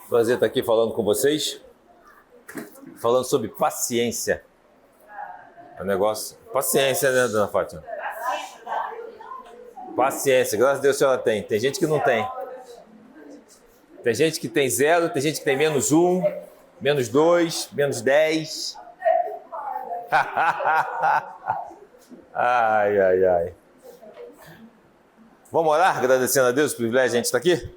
Prazer estar aqui falando com vocês, falando sobre paciência. É um negócio... Paciência, né, dona Fátima? Paciência, graças a Deus a senhora tem. Tem gente que não tem. Tem gente que tem 0, tem gente que tem -1, -2, -10. Ai, ai, ai. Vamos orar, agradecendo a Deus o privilégio de a gente estar aqui?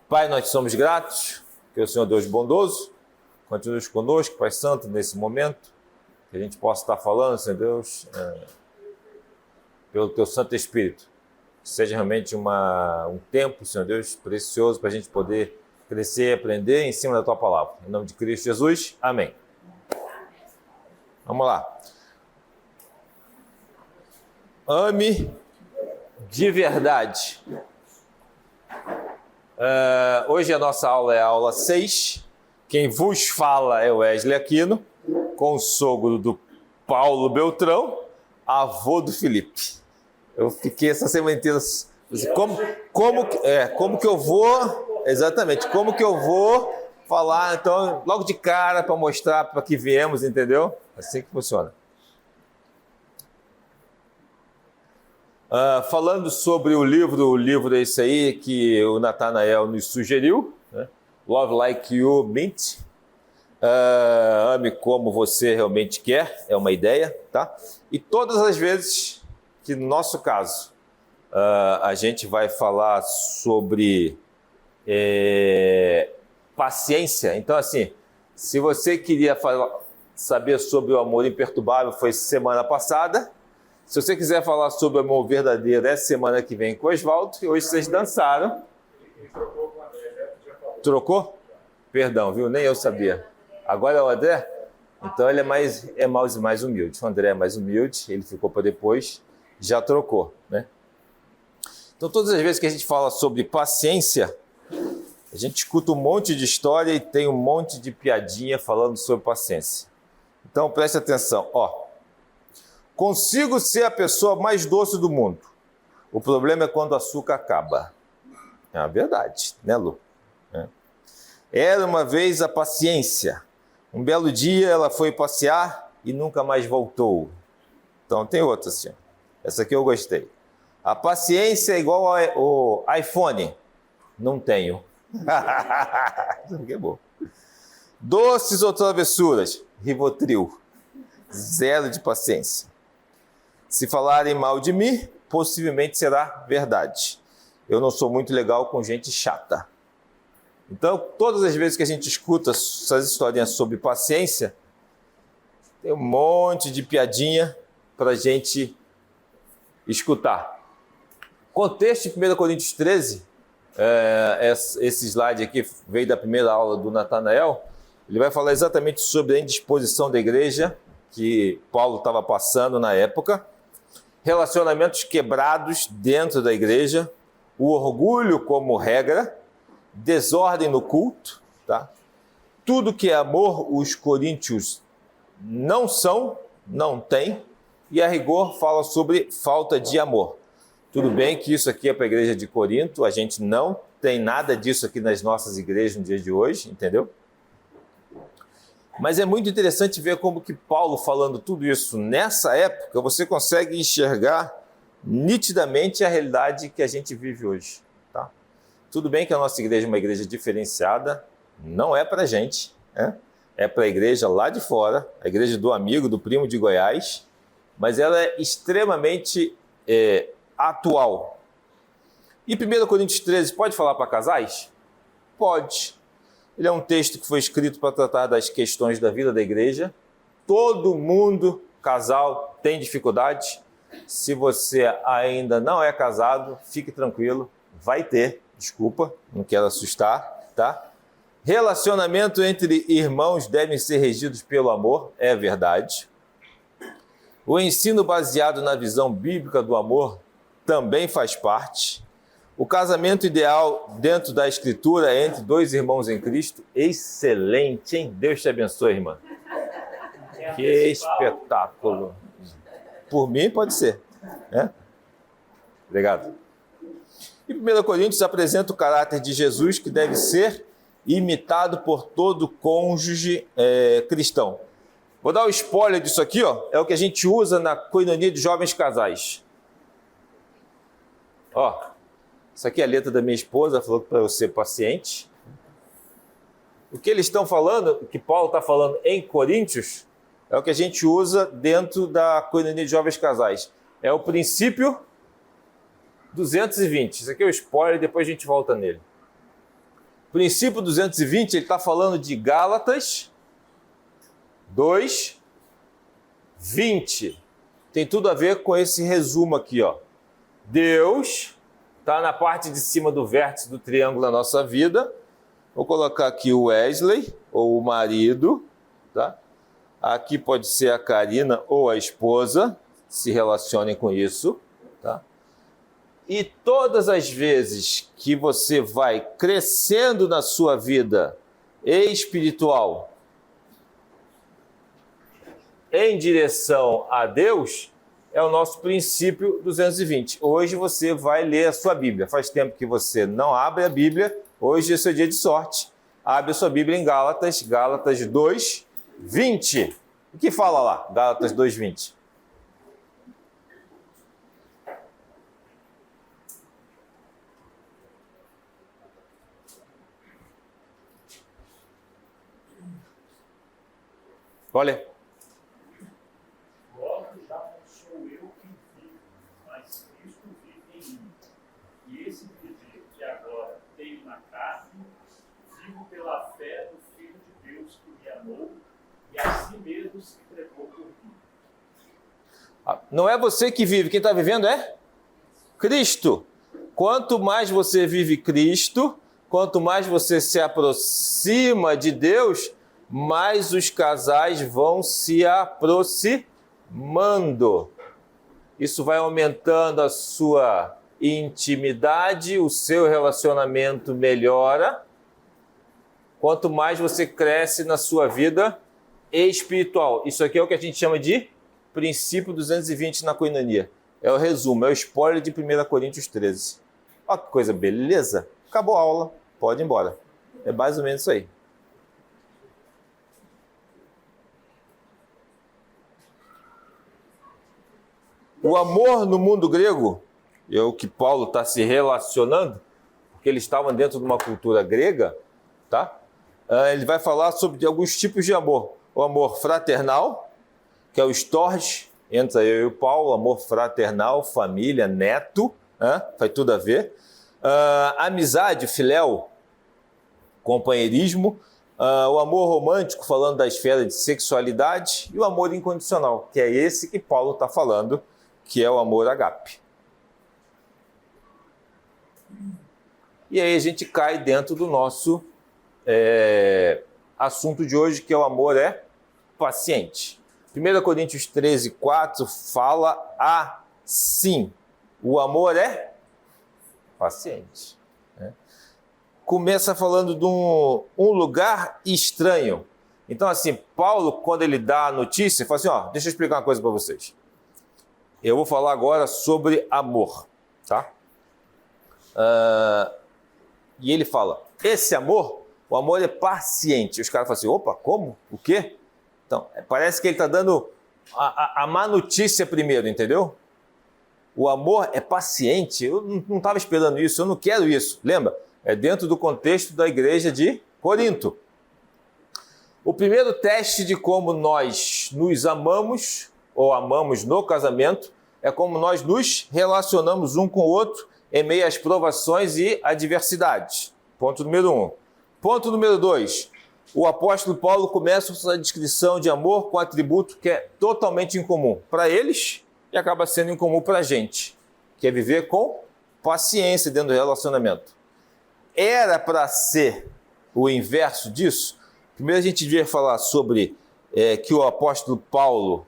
Pai, nós te somos gratos, que o Senhor Deus bondoso continue conosco, Pai Santo, nesse momento, que a gente possa estar falando, Senhor Deus, pelo Teu Santo Espírito. Que seja realmente um tempo, Senhor Deus, precioso para a gente poder crescer e aprender em cima da Tua Palavra. Em nome de Cristo Jesus, amém. Vamos lá. Ame de verdade. Hoje a nossa aula é a aula 6. Quem vos fala é o Wesley Aquino, consogro do Paulo Beltrão, avô do Felipe. Eu fiquei essa semana inteira assim, como que eu vou, exatamente, como que eu vou falar, então, logo de cara para mostrar para que viemos, entendeu? Assim que funciona. Falando sobre o livro é esse aí que o Natanael nos sugeriu, né? Love Like You Meant. Ame como você realmente quer, é uma ideia, tá? E todas as vezes que no nosso caso a gente vai falar sobre paciência, então assim, se você queria saber sobre o amor imperturbável, foi semana passada. Se você quiser falar sobre o amor verdadeiro, é semana que vem com o Oswaldo. E hoje vocês dançaram. Trocou? Perdão, viu? Nem eu sabia. Agora é o André? Então ele é mais humilde. O André é mais humilde, ele ficou para depois, já trocou, né? Então todas as vezes que a gente fala sobre paciência, a gente escuta um monte de história e tem um monte de piadinha falando sobre paciência. Então preste atenção, ó. Consigo ser a pessoa mais doce do mundo. O problema é quando o açúcar acaba. É a verdade, né, Lu? Era uma vez a paciência. Um belo dia ela foi passear e nunca mais voltou. Então tem outra assim. Essa aqui eu gostei. A paciência é igual ao iPhone. Não tenho. Que bom. Doces ou travessuras? Rivotril. 0 de paciência. Se falarem mal de mim, possivelmente será verdade. Eu não sou muito legal com gente chata. Então, todas as vezes que a gente escuta essas historinhas sobre paciência, tem um monte de piadinha para a gente escutar. Contexto de 1 Coríntios 13, esse slide aqui veio da primeira aula do Natanael, ele vai falar exatamente sobre a indisposição da igreja que Paulo estava passando na época, relacionamentos quebrados dentro da igreja, o orgulho como regra, desordem no culto, tá? Tudo que é amor, os coríntios não têm, e a rigor fala sobre falta de amor. Tudo bem que isso aqui é para a igreja de Corinto, a gente não tem nada disso aqui nas nossas igrejas no dia de hoje, entendeu? Mas é muito interessante ver como que Paulo, falando tudo isso nessa época, você consegue enxergar nitidamente a realidade que a gente vive hoje. Tá? Tudo bem que a nossa igreja é uma igreja diferenciada, não é para a gente, né? É para a igreja lá de fora, a igreja do amigo, do primo de Goiás, mas ela é extremamente atual. E 1 Coríntios 13, pode falar para casais? Pode. Ele é um texto que foi escrito para tratar das questões da vida da igreja. Todo mundo, casal, tem dificuldade. Se você ainda não é casado, fique tranquilo, vai ter. Desculpa, não quero assustar, tá? Relacionamento entre irmãos devem ser regidos pelo amor, é verdade. O ensino baseado na visão bíblica do amor também faz parte. O casamento ideal dentro da Escritura é entre 2 irmãos em Cristo. Excelente, hein? Deus te abençoe, irmã. Que espetáculo. Por mim, pode ser. Obrigado. E 1 Coríntios apresenta o caráter de Jesus que deve ser imitado por todo cônjuge cristão. Vou dar um spoiler disso aqui, ó. É o que a gente usa na coinonia de jovens casais. Ó, isso aqui é a letra da minha esposa, falou para eu ser paciente. O que eles estão falando, o que Paulo está falando em Coríntios, é o que a gente usa dentro da coinonia de jovens casais. É o princípio 220. Isso aqui é o spoiler, depois a gente volta nele. Princípio 220, ele está falando de Gálatas 2, 20. Tem tudo a ver com esse resumo aqui, ó. Deus está na parte de cima do vértice do triângulo da nossa vida. Vou colocar aqui o Wesley, ou o marido, tá? Aqui pode ser a Karina ou a esposa, se relacionem com isso, tá? E todas as vezes que você vai crescendo na sua vida espiritual em direção a Deus, é o nosso princípio 220. Hoje você vai ler a sua Bíblia. Faz tempo que você não abre a Bíblia, hoje é seu dia de sorte. Abre a sua Bíblia em Gálatas, Gálatas 2, 20. O que fala lá? Gálatas 2, 20. Olha. Logo já não sou eu quem vivo, mas Cristo vive em mim. E esse viver que agora tenho na carne, vivo pela fé no Filho de Deus que me amou e a si mesmo se entregou por mim. Não é você que vive, quem está vivendo é Cristo. Quanto mais você vive Cristo, quanto mais você se aproxima de Deus, mais os casais vão se aproximando. Isso vai aumentando a sua intimidade, o seu relacionamento melhora. Quanto mais você cresce na sua vida espiritual. Isso aqui é o que a gente chama de princípio 220 na coinonia. É o resumo, é o spoiler de 1 Coríntios 13. Olha que coisa, beleza? Acabou a aula, pode ir embora. É mais ou menos isso aí. O amor no mundo grego, é o que Paulo está se relacionando, porque eles estavam dentro de uma cultura grega, tá? Ele vai falar sobre alguns tipos de amor. O amor fraternal, que é o storge, entra eu e o Paulo, amor fraternal, família, neto, faz tudo a ver. Amizade, filéu, companheirismo. O amor romântico, falando da esfera de sexualidade. E o amor incondicional, que é esse que Paulo está falando, que é o amor agape. E aí a gente cai dentro do nosso assunto de hoje, que é o amor paciente. 1 Coríntios 13, 4 fala assim: o amor é paciente. Começa falando de um lugar estranho. Então, assim, Paulo, quando ele dá a notícia, fala assim: deixa eu explicar uma coisa para vocês. Eu vou falar agora sobre amor, tá? E ele fala, esse amor, o amor é paciente. Os caras falam assim, opa, como? O quê? Então, parece que ele está dando a má notícia primeiro, entendeu? O amor é paciente. Eu não estava esperando isso, eu não quero isso. Lembra? É dentro do contexto da igreja de Corinto. O primeiro teste de como nós nos amamos, ou amamos no casamento, é como nós nos relacionamos um com o outro em meio às provações e adversidades. Ponto número 1. Ponto número 2. O apóstolo Paulo começa sua descrição de amor com um atributo que é totalmente incomum para eles e acaba sendo incomum para a gente, que é viver com paciência dentro do relacionamento. Era para ser o inverso disso? Primeiro a gente devia falar sobre que o apóstolo Paulo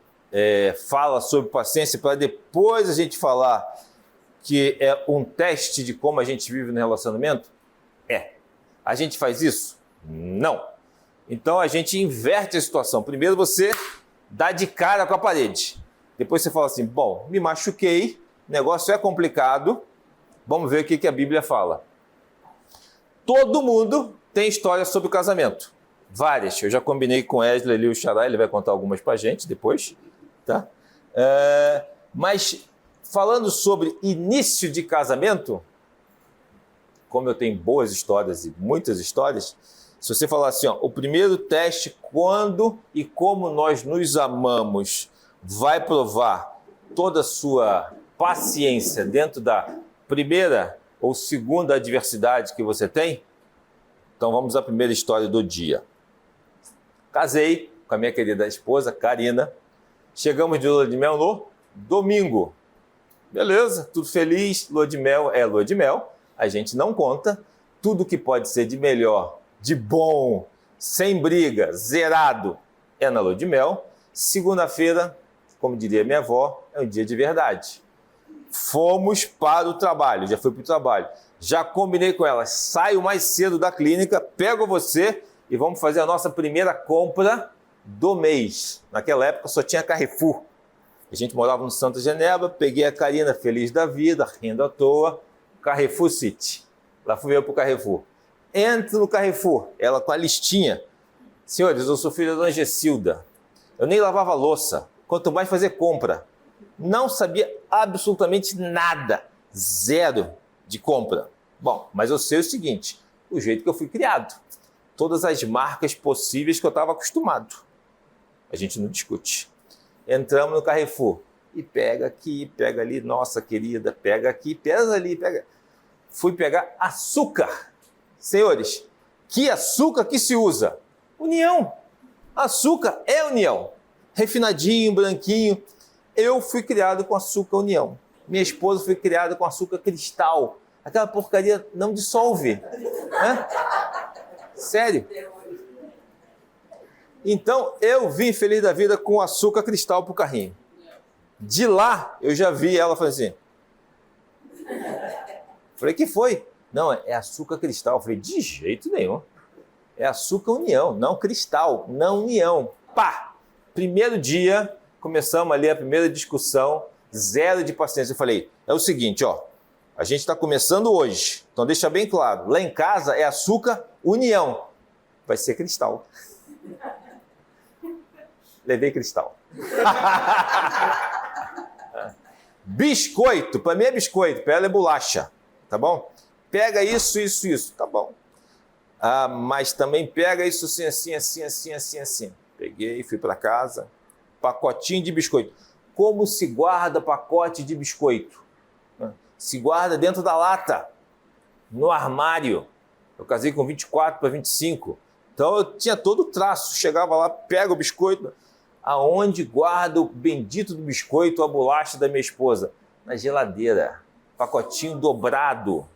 fala sobre paciência, para depois a gente falar que é um teste de como a gente vive no relacionamento? A gente faz isso? Não. Então a gente inverte a situação. Primeiro você dá de cara com a parede. Depois você fala assim, bom, me machuquei, o negócio é complicado, Vamos ver o que a Bíblia fala. Todo mundo tem história sobre o casamento. Várias. Eu já combinei com o Wesley ali, o Xará, ele vai contar algumas pra gente depois. Tá? Mas falando sobre início de casamento, como eu tenho boas histórias e muitas histórias, se você falar assim, ó, o primeiro teste, quando e como nós nos amamos, vai provar toda a sua paciência dentro da primeira ou segunda adversidade que você tem? Então vamos à primeira história do dia. Casei com a minha querida esposa, Karina. Chegamos de lua de mel no domingo. Beleza, tudo feliz, lua de mel é lua de mel. A gente não conta tudo que pode ser de melhor, de bom, sem briga, zerado, é na lua de mel. Segunda-feira, como diria minha avó, é um dia de verdade. Fomos para o trabalho, já fui para o trabalho. Já combinei com ela, saio mais cedo da clínica, pego você e vamos fazer a nossa primeira compra do mês. Naquela época só tinha Carrefour. A gente morava no Santa Genebra, peguei a Karina, feliz da vida, rindo à toa, Carrefour City. Lá fui eu para o Carrefour. Entro no Carrefour, ela com a listinha. Senhores, eu sou filho da Dona Gessilda. Eu nem lavava louça, quanto mais fazer compra. Não sabia absolutamente nada, zero de compra. Bom, mas eu sei o seguinte, o jeito que eu fui criado. Todas as marcas possíveis que eu estava acostumado. A gente não discute. Entramos no Carrefour e pega aqui, pega ali, nossa querida, pega aqui, pega ali, pega. Fui pegar açúcar. Senhores, que açúcar que se usa? União. Açúcar é união. Refinadinho, branquinho. Eu fui criado com açúcar União. Minha esposa foi criada com açúcar cristal. Aquela porcaria não dissolve. Né? Sério. Então, eu vim feliz da vida com açúcar cristal pro carrinho. De lá, eu já vi ela falando assim. Falei, que foi? Não, é açúcar cristal. Falei, de jeito nenhum. É açúcar União, não cristal, não União. Pá! Primeiro dia, começamos ali a primeira discussão, zero de paciência. Eu falei, é o seguinte, ó, a gente está começando hoje, então deixa bem claro, lá em casa é açúcar União, vai ser cristal. Levei cristal. Biscoito, para mim é biscoito, para ela é bolacha, tá bom? Pega isso, isso, isso, tá bom. Ah, mas também pega isso assim. Peguei, fui para casa, pacotinho de biscoito. Como se guarda pacote de biscoito? Se guarda dentro da lata, no armário. Eu casei com 24 para 25, então eu tinha todo o traço. Chegava lá, pega o biscoito. Aonde guarda o bendito do biscoito, a bolacha da minha esposa? Na geladeira, pacotinho dobrado.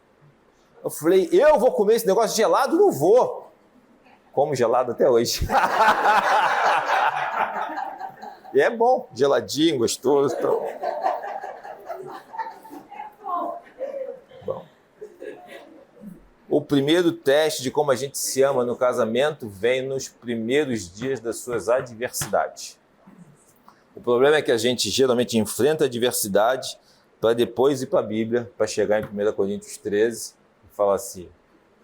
Eu falei, eu vou comer esse negócio gelado? Não vou. Como gelado até hoje. E é bom, geladinho, gostoso. Então. Bom. O primeiro teste de como a gente se ama no casamento vem nos primeiros dias das suas adversidades. O problema é que a gente geralmente enfrenta a adversidade para depois ir para a Bíblia, para chegar em 1 Coríntios 13 e falar assim,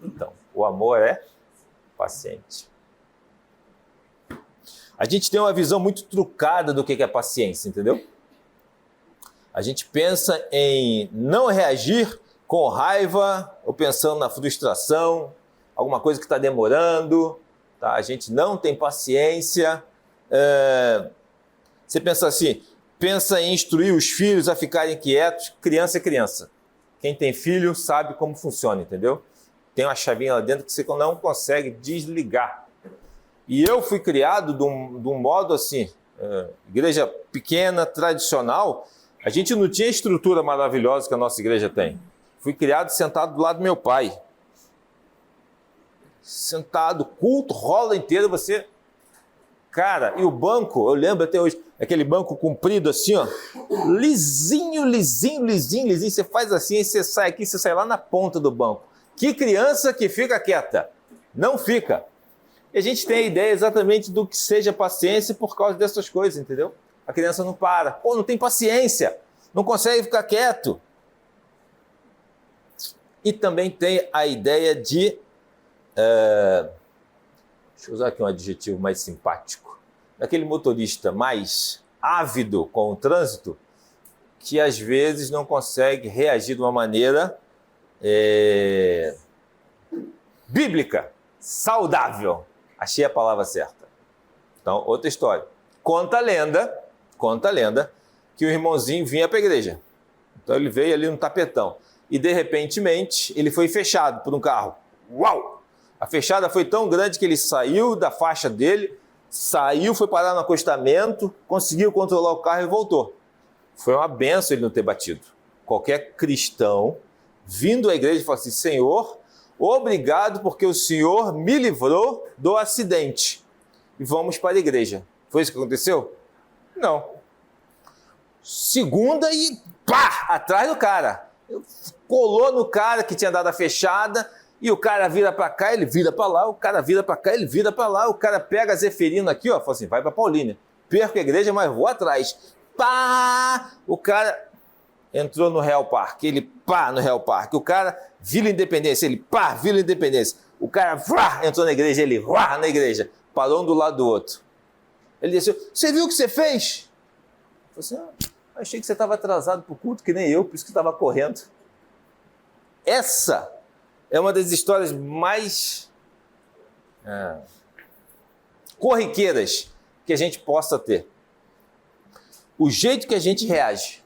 então, o amor é paciente. A gente tem uma visão muito trucada do que é paciência, entendeu? A gente pensa em não reagir com raiva ou pensando na frustração, alguma coisa que está demorando, tá? A gente não tem paciência. Você pensa assim, pensa em instruir os filhos a ficarem quietos, criança é criança. Quem tem filho sabe como funciona, entendeu? Tem uma chavinha lá dentro que você não consegue desligar. E eu fui criado de um modo assim, igreja pequena, tradicional, a gente não tinha a estrutura maravilhosa que a nossa igreja tem. Fui criado sentado do lado do meu pai. Sentado, culto, rola inteiro, você... Cara, e o banco, eu lembro até hoje, aquele banco comprido assim, ó, lisinho. Você faz assim, e você sai aqui, você sai lá na ponta do banco. Que criança que fica quieta? Não fica. E a gente tem a ideia exatamente do que seja paciência por causa dessas coisas, entendeu? A criança não para. Pô, não tem paciência. Não consegue ficar quieto. E também tem a ideia de... deixa eu usar aqui um adjetivo mais simpático. Daquele motorista mais ávido com o trânsito, que às vezes não consegue reagir de uma maneira bíblica, saudável. Achei a palavra certa. Então, outra história. Conta a lenda, que o irmãozinho vinha para a igreja. Então ele veio ali no tapetão. E de repentemente ele foi fechado por um carro. Uau! A fechada foi tão grande que ele saiu da faixa dele, foi parar no acostamento, conseguiu controlar o carro e voltou. Foi uma benção ele não ter batido. Qualquer cristão vindo à igreja e falar assim: Senhor, obrigado porque o Senhor me livrou do acidente. E vamos para a igreja. Foi isso que aconteceu? Não. Segunda e pá! Atrás do cara. Colou no cara que tinha dado a fechada e o cara vira para cá, ele vira para lá, o cara vira para cá, ele vira para lá, o cara pega a Zeferina aqui, ó, fala assim: vai para Paulínia. Perco a igreja, mas vou atrás. Pá! O cara entrou no Real Parque, ele pá no Real Parque. O cara, Vila Independência, ele pá, Vila Independência. O cara vrá, entrou na igreja, ele vrá na igreja. Parou um do lado do outro. Ele disse: você viu o que você fez? Eu falei assim: achei que você estava atrasado para o culto, que nem eu, por isso que estava correndo. Essa é uma das histórias mais corriqueiras que a gente possa ter. O jeito que a gente reage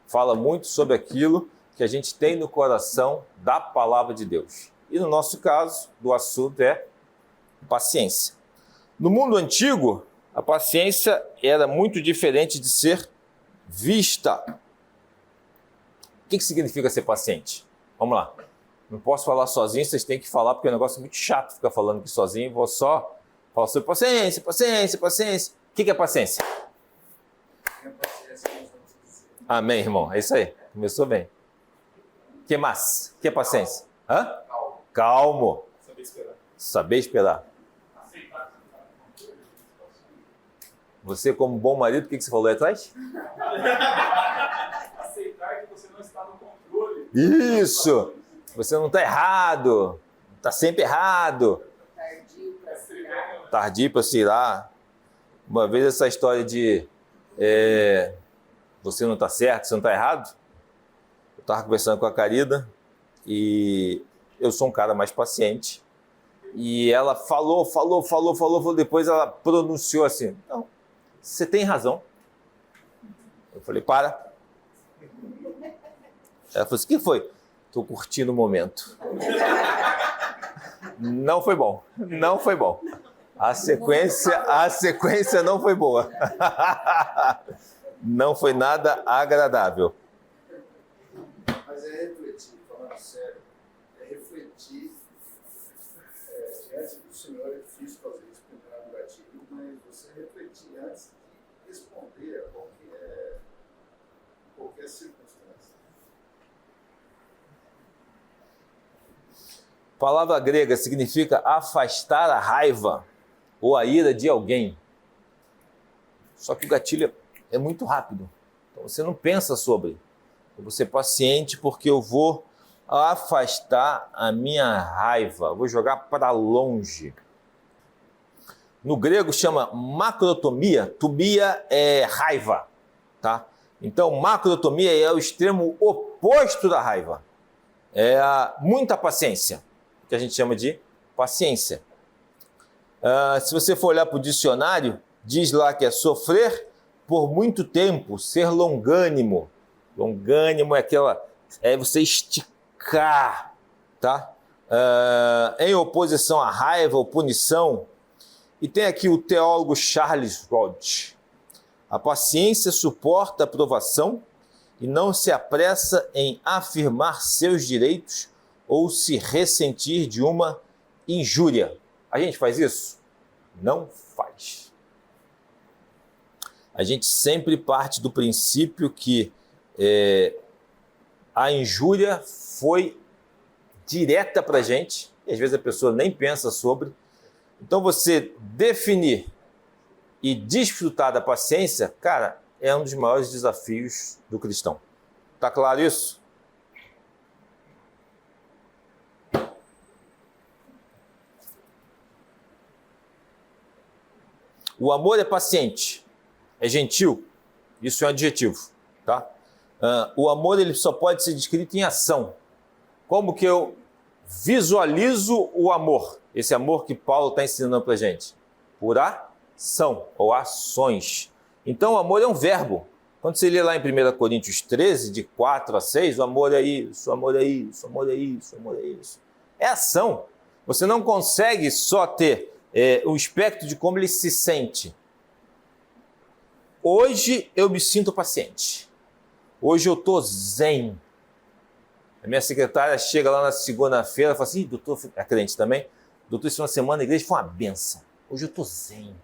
fala muito sobre aquilo que a gente tem no coração da palavra de Deus. E no nosso caso, o assunto é paciência. No mundo antigo, a paciência era muito diferente de ser vista. O que significa ser paciente? Vamos lá. Não posso falar sozinho, vocês têm que falar, porque é um negócio muito chato ficar falando aqui sozinho. Vou só falar sobre paciência. O que é paciência? Amém, irmão. É isso aí. Começou bem. O que mais? O que é paciência? Hã? Calmo. Saber esperar. Você, como bom marido, o que você falou aí atrás? Aceitar que você não está no controle. Isso! Você não está errado. Está sempre errado. Tardio para se irar. Uma vez essa história de você não está certo, você não está errado. Eu estava conversando com a Carida e eu sou um cara mais paciente. E ela falou, depois ela pronunciou assim: não, você tem razão. Eu falei: para. Ela falou assim: o que foi? Estou curtindo o momento. Não foi bom. A sequência não foi boa. Não foi nada agradável. Mas é refletir, falando sério, é refletir. Diante do Senhor é difícil fazer isso com o gatilho, mas você refletir antes de responder a qualquer circunstância. A palavra grega significa afastar a raiva ou a ira de alguém. Só que o gatilho é muito rápido. Então você não pensa sobre. Eu vou ser paciente porque eu vou afastar a minha raiva. Eu vou jogar para longe. No grego chama macrotomia. Tomia é raiva, tá? Então macrotomia é o extremo oposto da raiva. É muita paciência, que a gente chama de paciência. Se você for olhar para o dicionário, diz lá que é sofrer por muito tempo, ser longânimo. Longânimo é você esticar, tá? Em oposição à raiva ou punição. E tem aqui o teólogo Charles Rod. A paciência suporta a provação e não se apressa em afirmar seus direitos ou se ressentir de uma injúria. A gente faz isso? Não faz. A gente sempre parte do princípio que a injúria foi direta para a gente, e às vezes a pessoa nem pensa sobre. Então você definir e desfrutar da paciência, cara, é um dos maiores desafios do cristão. Tá claro isso? O amor é paciente, é gentil, isso é um adjetivo, tá? O amor ele só pode ser descrito em ação. Como que eu visualizo o amor? Esse amor que Paulo está ensinando para a gente. Por ação ou ações. Então o amor é um verbo. Quando você lê lá em 1 Coríntios 13, de 4 a 6, o amor é isso, o amor é isso, o amor é isso, o amor é isso. É ação. Você não consegue só ter o espectro de como ele se sente. Hoje eu me sinto paciente. Hoje eu estou zen. A minha secretária chega lá na segunda-feira e fala assim, doutor, é crente também? Doutor, esse final de semana na igreja foi uma benção. Hoje eu estou zen.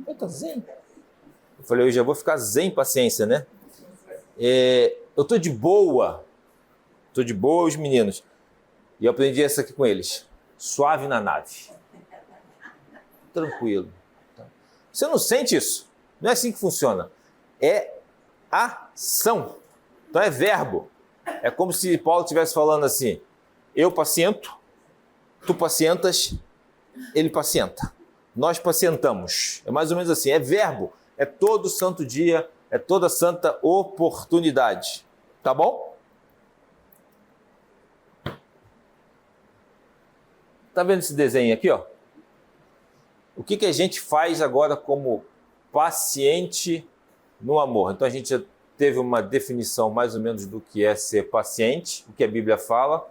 Eu estou zen. Eu falei, eu já vou ficar zen paciência, né? Eu estou de boa. Estou de boa os meninos. E eu aprendi essa aqui com eles. Suave na nave. Tranquilo. Você não sente isso. Não é assim que funciona. É ação. Então é verbo. É como se Paulo estivesse falando assim, eu paciento, tu pacientas, ele pacienta. Nós pacientamos. É mais ou menos assim, é verbo. É todo santo dia, é toda santa oportunidade. Tá bom? Tá vendo esse desenho aqui, ó? O que a gente faz agora como paciente no amor? Então a gente já teve uma definição mais ou menos do que é ser paciente, o que a Bíblia fala.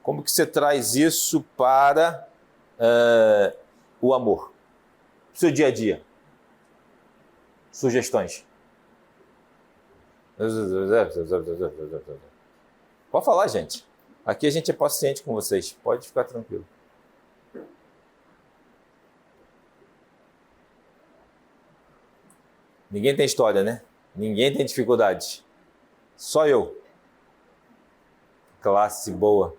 Como que você traz isso para o amor? Seu dia a dia. Sugestões. Pode falar, gente. Aqui a gente é paciente com vocês. Pode ficar tranquilo. Ninguém tem história, né? Ninguém tem dificuldade. Só eu. Classe boa.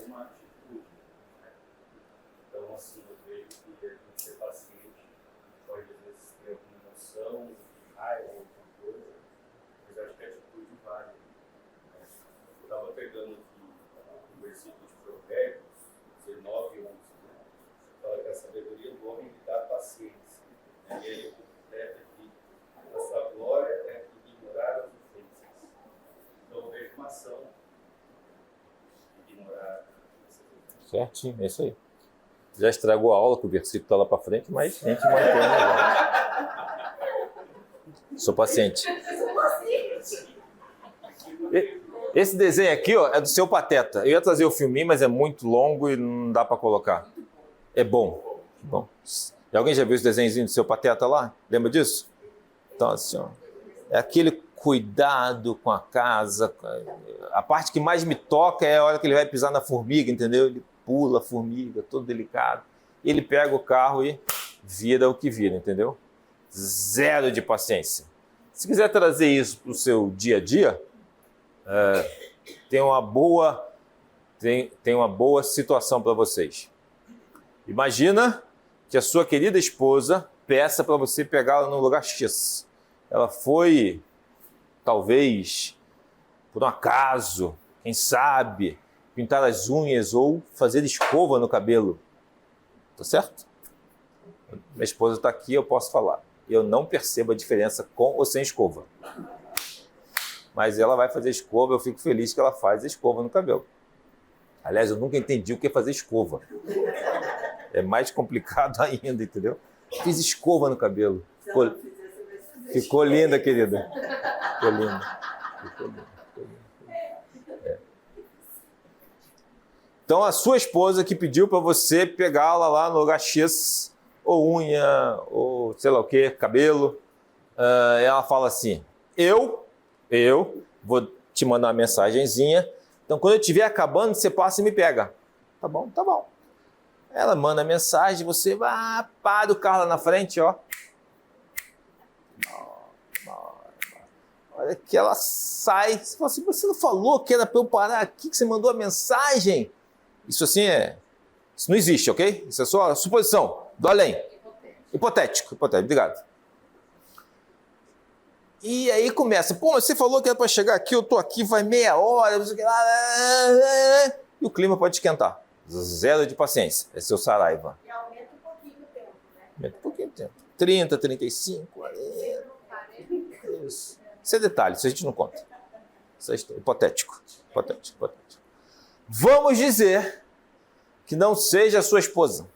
Uma atitude. Então, assim, eu vejo que a gente ser paciente pode, às vezes, ter alguma emoção, raiva, alguma coisa, mas acho que a atitude vale. Eu estava pegando aqui o versículo de Provérbios 19, 11, né? Fala que a sabedoria do homem lhe dá paciência. E aí ele completa que a sua glória é ignorar as ofensas. Então eu vejo uma ação de ignorar essas ofensas. Certinho, é isso aí. Já estragou a aula, que o versículo está lá para frente, mas a gente mantém agora. Sou paciente. Esse desenho aqui, ó, é do Seu Pateta. Eu ia trazer o filminho, mas é muito longo e não dá para colocar. É bom. Bom. E alguém já viu esse desenhozinho do Seu Pateta lá? Lembra disso? Então, assim, ó, é aquele cuidado com a casa. A parte que mais me toca é a hora que ele vai pisar na formiga, entendeu? Ele pula a formiga, todo delicado. Ele pega o carro e vira o que vira, entendeu? Zero de paciência. Se quiser trazer isso para o seu dia a dia, tem uma boa situação para vocês. Imagina que a sua querida esposa peça para você pegá-la num lugar X. Ela foi, talvez, por um acaso, quem sabe, pintar as unhas ou fazer escova no cabelo. Tá certo? Minha esposa está aqui, eu posso falar. Eu não percebo a diferença com ou sem escova. Mas ela vai fazer escova, eu fico feliz que ela faz a escova no cabelo. Aliás, eu nunca entendi o que é fazer escova. É mais complicado ainda, entendeu? Fiz escova no cabelo. Ficou linda, querida. Ficou linda. Então, a sua esposa que pediu para você pegá-la lá no lugar X, ou unha, ou sei lá o que, cabelo, ela fala assim, eu vou te mandar uma mensagenzinha, então quando eu estiver acabando, você passa e me pega. Tá bom, tá bom. Ela manda a mensagem, você vai, para o carro lá na frente, ó. Olha que ela sai, você fala assim, você não falou que era para eu parar aqui, que você mandou a mensagem? Isso assim isso não existe, ok? Isso é só a suposição, do além. Hipotético, obrigado. E aí começa, pô, você falou que era para chegar aqui, eu tô aqui, vai meia hora, e o clima pode esquentar. Zero de paciência, é seu Saraiva. E alguém Pouquinho tempo. 30, 35, 40. Isso. Isso é detalhe, isso a gente não conta. Isso é hipotético. Vamos dizer que não seja a sua esposa.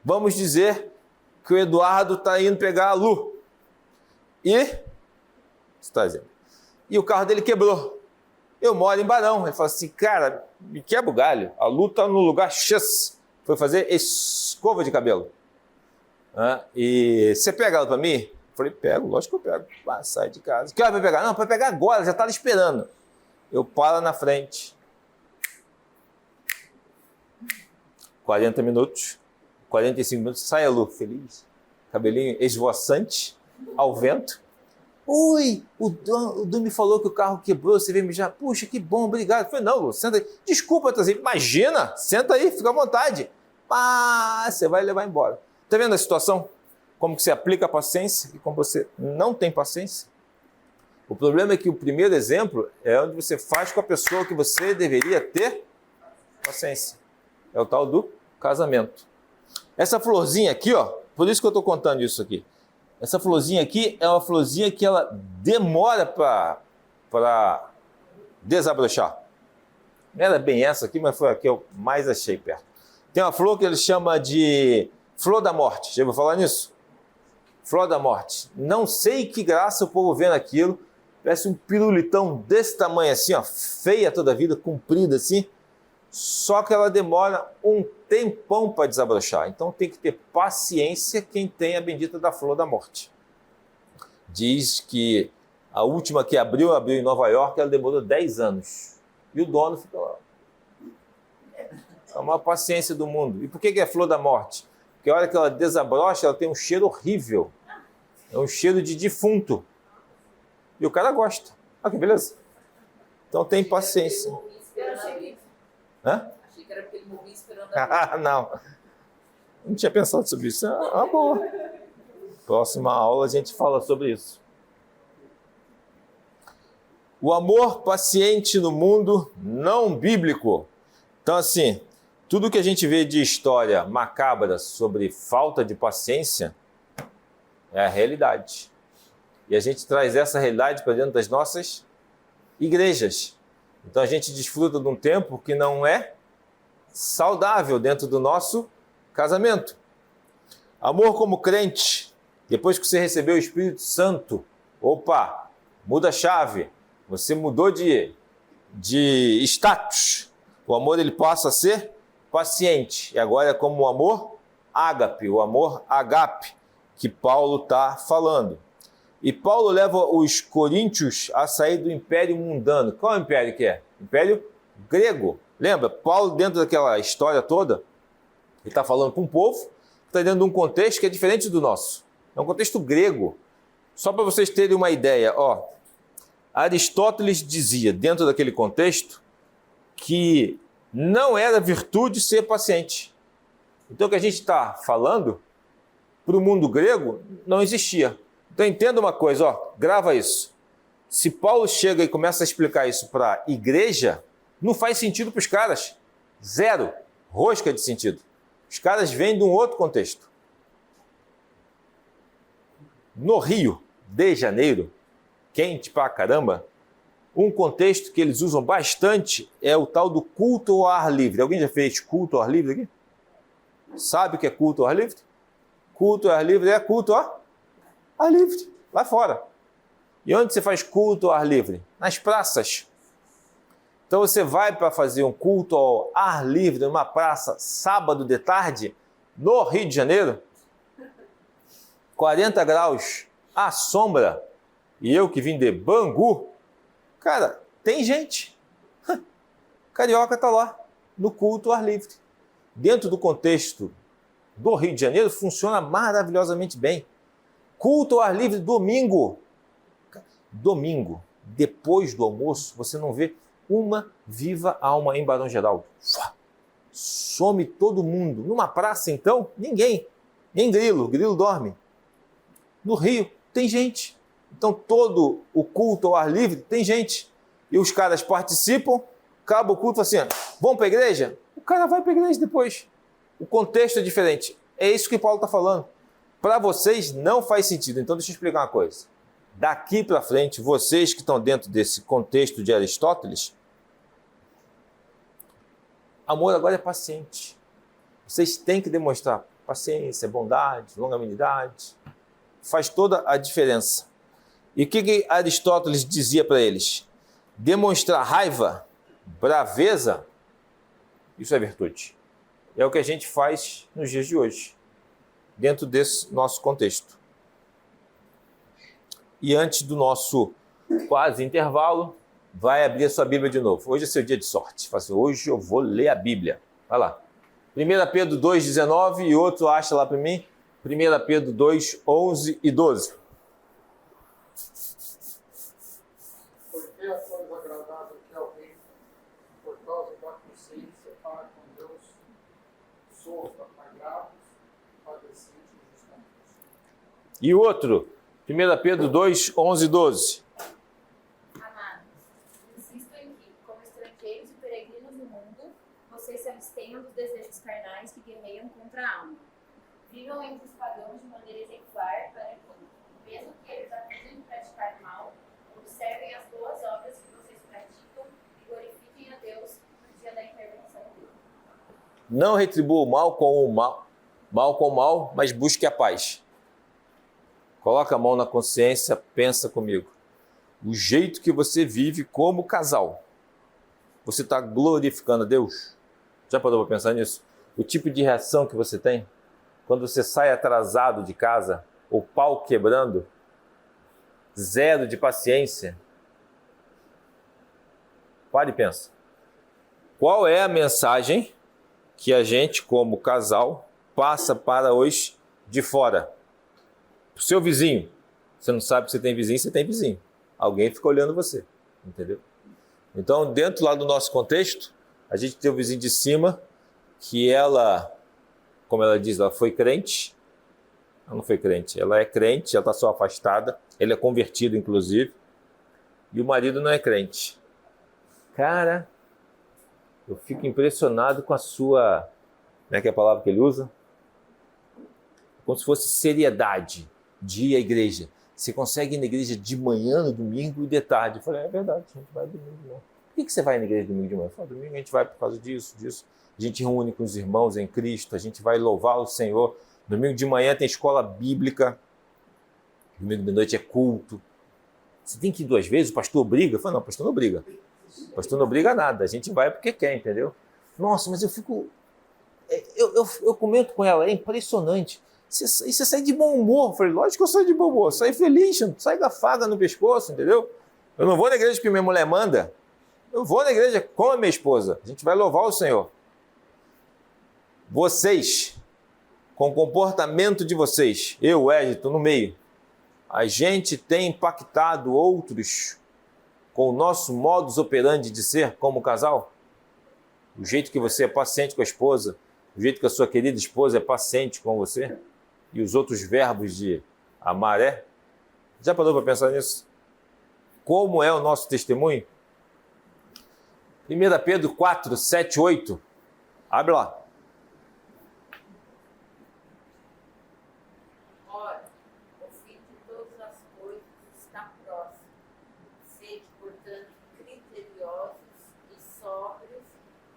Vamos dizer que o Eduardo está indo pegar a Lu. E o carro dele quebrou. Eu moro em Barão. Ele fala assim, cara, me quebra o galho. A Lu está no lugar X. Foi fazer escova de cabelo. E você pega ela para mim? Eu falei, pego, lógico que eu pego. Sai de casa. Que hora vai pegar? Não, para pegar agora, já está esperando. Eu paro na frente. 40 minutos, 45 minutos, sai a Lu, feliz. Cabelinho esvoaçante, ao vento. Oi, o Du me falou que o carro quebrou, você veio me já. Puxa, que bom, obrigado. Eu falei, não, Lu, senta aí. Desculpa, imagina, senta aí, fica à vontade. Você vai levar embora. Está vendo a situação? Como que você aplica a paciência e como você não tem paciência? O problema é que o primeiro exemplo é onde você faz com a pessoa que você deveria ter paciência. É o tal do casamento. Essa florzinha aqui, ó, por isso que eu estou contando isso aqui. Essa florzinha aqui é uma florzinha que ela demora para desabrochar. Não era bem essa aqui, mas foi a que eu mais achei perto. Tem uma flor que ele chama de flor da morte. Já ouviu falar nisso? Flor da morte. Não sei que graça o povo vendo aquilo. Parece um pirulitão desse tamanho assim, ó, feia toda a vida, comprida assim. Só que ela demora um tempão para desabrochar. Então tem que ter paciência quem tem a bendita da flor da morte. Diz que a última que abriu em Nova York, ela demorou 10 anos. E o dono fica lá. É uma paciência do mundo. E por que é flor da morte? Porque a hora que ela desabrocha, ela tem um cheiro horrível. É um cheiro de defunto. E o cara gosta. Olha que beleza. Então tem paciência. Achei que era porque ele morria esperando não tinha pensado sobre isso. É uma boa. Próxima aula a gente fala sobre isso. O amor paciente no mundo não bíblico. Então, assim, tudo que a gente vê de história macabra sobre falta de paciência é a realidade. E a gente traz essa realidade para dentro das nossas igrejas. Então a gente desfruta de um tempo que não é saudável dentro do nosso casamento. Amor como crente, depois que você recebeu o Espírito Santo, muda a chave, você mudou de status. O amor ele passa a ser paciente. E agora é como o amor ágape, o amor agape, que Paulo está falando. E Paulo leva os coríntios a sair do império mundano. Qual império que é? Império grego. Lembra? Paulo, dentro daquela história toda, ele está falando com um povo que está dentro de um contexto que é diferente do nosso. É um contexto grego. Só para vocês terem uma ideia, Aristóteles dizia, dentro daquele contexto, que não era virtude ser paciente. Então, o que a gente está falando, para o mundo grego, não existia. Então entenda uma coisa, grava isso. Se Paulo chega e começa a explicar isso para a igreja, não faz sentido para os caras. Zero. Rosca de sentido. Os caras vêm de um outro contexto. No Rio de Janeiro, quente pra caramba, um contexto que eles usam bastante é o tal do culto ao ar livre. Alguém já fez culto ao ar livre aqui? Sabe o que é culto ao ar livre? Culto ao ar livre é culto ao ar livre, lá fora. E onde você faz culto ao ar livre? Nas praças. Então você vai para fazer um culto ao ar livre numa praça sábado de tarde, no Rio de Janeiro, 40 graus, à sombra, e eu que vim de Bangu, cara, tem gente. Carioca está lá, no culto ao ar livre. Dentro do contexto do Rio de Janeiro, funciona maravilhosamente bem. Culto ao ar livre, domingo. Domingo, depois do almoço, você não vê uma viva alma em Barão Geraldo. Some todo mundo. Numa praça, então, ninguém. Nem grilo, grilo dorme. No Rio, tem gente. Então, todo o culto ao ar livre, tem gente. E os caras participam, acaba o culto assim, vamos para a igreja? O cara vai para a igreja depois. O contexto é diferente. É isso que Paulo está falando. Para vocês não faz sentido. Então deixa eu explicar uma coisa. Daqui para frente, vocês que estão dentro desse contexto de Aristóteles, amor agora é paciente. Vocês têm que demonstrar paciência, bondade, longanimidade. Faz toda a diferença. E o que Aristóteles dizia para eles? Demonstrar raiva, braveza, isso é virtude. É o que a gente faz nos dias de hoje, dentro desse nosso contexto. E antes do nosso quase intervalo, vai abrir a sua Bíblia de novo. Hoje é seu dia de sorte. Fala assim, hoje eu vou ler a Bíblia. Vai lá. 1 Pedro 2,19 e outro acha lá para mim. 1 Pedro 2, 11 e 12. Porque a coisa agradável que alguém, por causa da consciência, para com Deus, sofra agravos, padecente injustamente. E outro, 1 Pedro 2, 11 e 12. Amados, insisto em que, como estrangeiros e peregrinos no mundo, vocês se abstenham dos desejos carnais que guerreiam contra a alma. Vivam entre os pagãos de maneira exemplar para que, mesmo que eles acusem de praticar mal, observem as boas obras que vocês praticam e glorifiquem a Deus no dia da intervenção dele. Não retribua o mal com o mal, mas busque a paz. Coloca a mão na consciência, pensa comigo. O jeito que você vive como casal, você está glorificando a Deus? Já parou para pensar nisso? O tipo de reação que você tem? Quando você sai atrasado de casa, o pau quebrando, zero de paciência. Pare e pensa. Qual é a mensagem que a gente, como casal, passa para os de fora? O seu vizinho. Você não sabe que você tem vizinho. Alguém fica olhando você, entendeu? Então, dentro lá do nosso contexto, a gente tem o vizinho de cima, que ela, como ela diz, ela foi crente. Ela não foi crente, ela é crente, ela está só afastada, ele é convertido, inclusive, e o marido não é crente. Cara, eu fico impressionado com a sua, como é que é a palavra que ele usa? Como se fosse seriedade de ir à igreja. Você consegue ir na igreja de manhã, no domingo e de tarde. Eu falei, é verdade, a gente vai domingo de manhã. Por que você vai na igreja domingo de manhã? Eu falei, domingo a gente vai por causa disso. A gente reúne com os irmãos em Cristo, a gente vai louvar o Senhor. Domingo de manhã tem escola bíblica, domingo de noite é culto. Você tem que ir 2 vezes, o pastor obriga? Eu falei, não, o pastor não obriga. O pastor não obriga nada, a gente vai porque quer, entendeu? Nossa, mas eu fico... Eu comento com ela, é impressionante. Você sai de bom humor. Eu falei, lógico que eu saio de bom humor, saio feliz, não saio com a faga no pescoço, entendeu? Eu não vou na igreja porque minha mulher manda. Eu vou na igreja com a minha esposa. A gente vai louvar o Senhor. Vocês, com o comportamento de vocês, eu, Ed, estou no meio, a gente tem impactado outros com o nosso modus operandi de ser como casal? O jeito que você é paciente com a esposa, o jeito que a sua querida esposa é paciente com você? E os outros verbos de amar é? Já parou para pensar nisso? Como é o nosso testemunho? 1 Pedro 4, 7, 8. Abre lá. Ora, o fim de todas as coisas está próximo. Sede, portanto, criteriosos e sóbrios,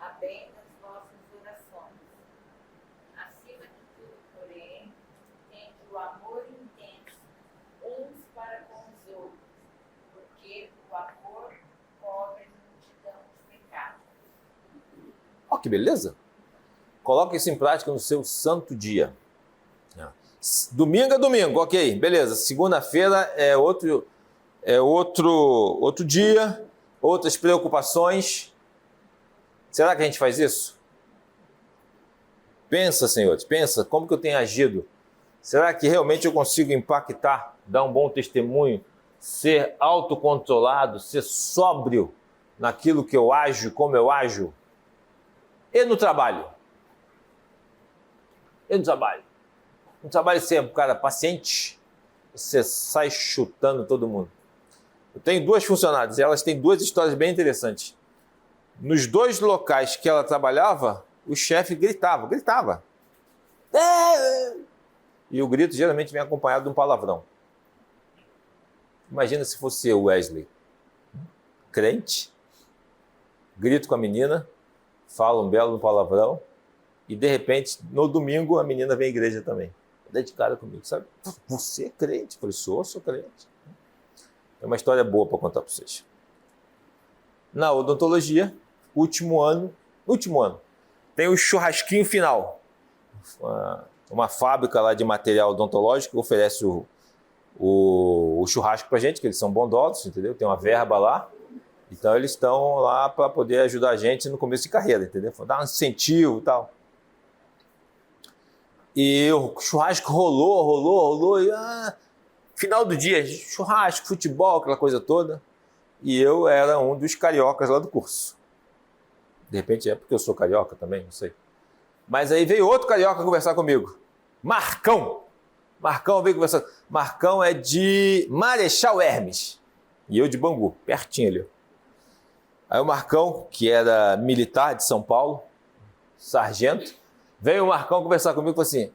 a bem das vossas orações. Acima de tudo, porém, tende o amor intenso uns para com os outros, porque o amor cobre a multidão de pecados. Ó, que beleza! Coloque isso em prática no seu santo dia. Domingo é domingo, ok, beleza. Segunda-feira é outro dia, outras preocupações. Será que a gente faz isso? Pensa, senhores, pensa, como que eu tenho agido? Será que realmente eu consigo impactar, dar um bom testemunho, ser autocontrolado, ser sóbrio naquilo que eu ajo, como eu ajo? E no trabalho? No trabalho você é um cara paciente, você sai chutando todo mundo. Eu tenho 2 funcionárias e elas têm 2 histórias bem interessantes. Nos 2 locais que ela trabalhava, o chefe gritava. E o grito geralmente vem acompanhado de um palavrão. Imagina se fosse eu, Wesley, crente, grito com a menina, falo um belo palavrão, e de repente, no domingo, a menina vem à igreja também. Dá de cara comigo, sabe? Você é crente? Eu falei, sou crente. É uma história boa para contar para vocês. Na odontologia, último ano, tem o churrasquinho final. Uma fábrica lá de material odontológico que oferece o churrasco para a gente, que eles são bondosos, entendeu? Tem uma verba lá. Então, eles estão lá para poder ajudar a gente no começo de carreira, entendeu? Dar um incentivo e tal. E o churrasco rolou. E, final do dia, churrasco, futebol, aquela coisa toda. E eu era um dos cariocas lá do curso. De repente é porque eu sou carioca também, não sei. Mas aí veio outro carioca conversar comigo. Marcão veio conversar. Marcão é de Marechal Hermes. E eu de Bangu, pertinho ali. Aí o Marcão, que era militar de São Paulo, sargento, veio o Marcão conversar comigo e falou assim,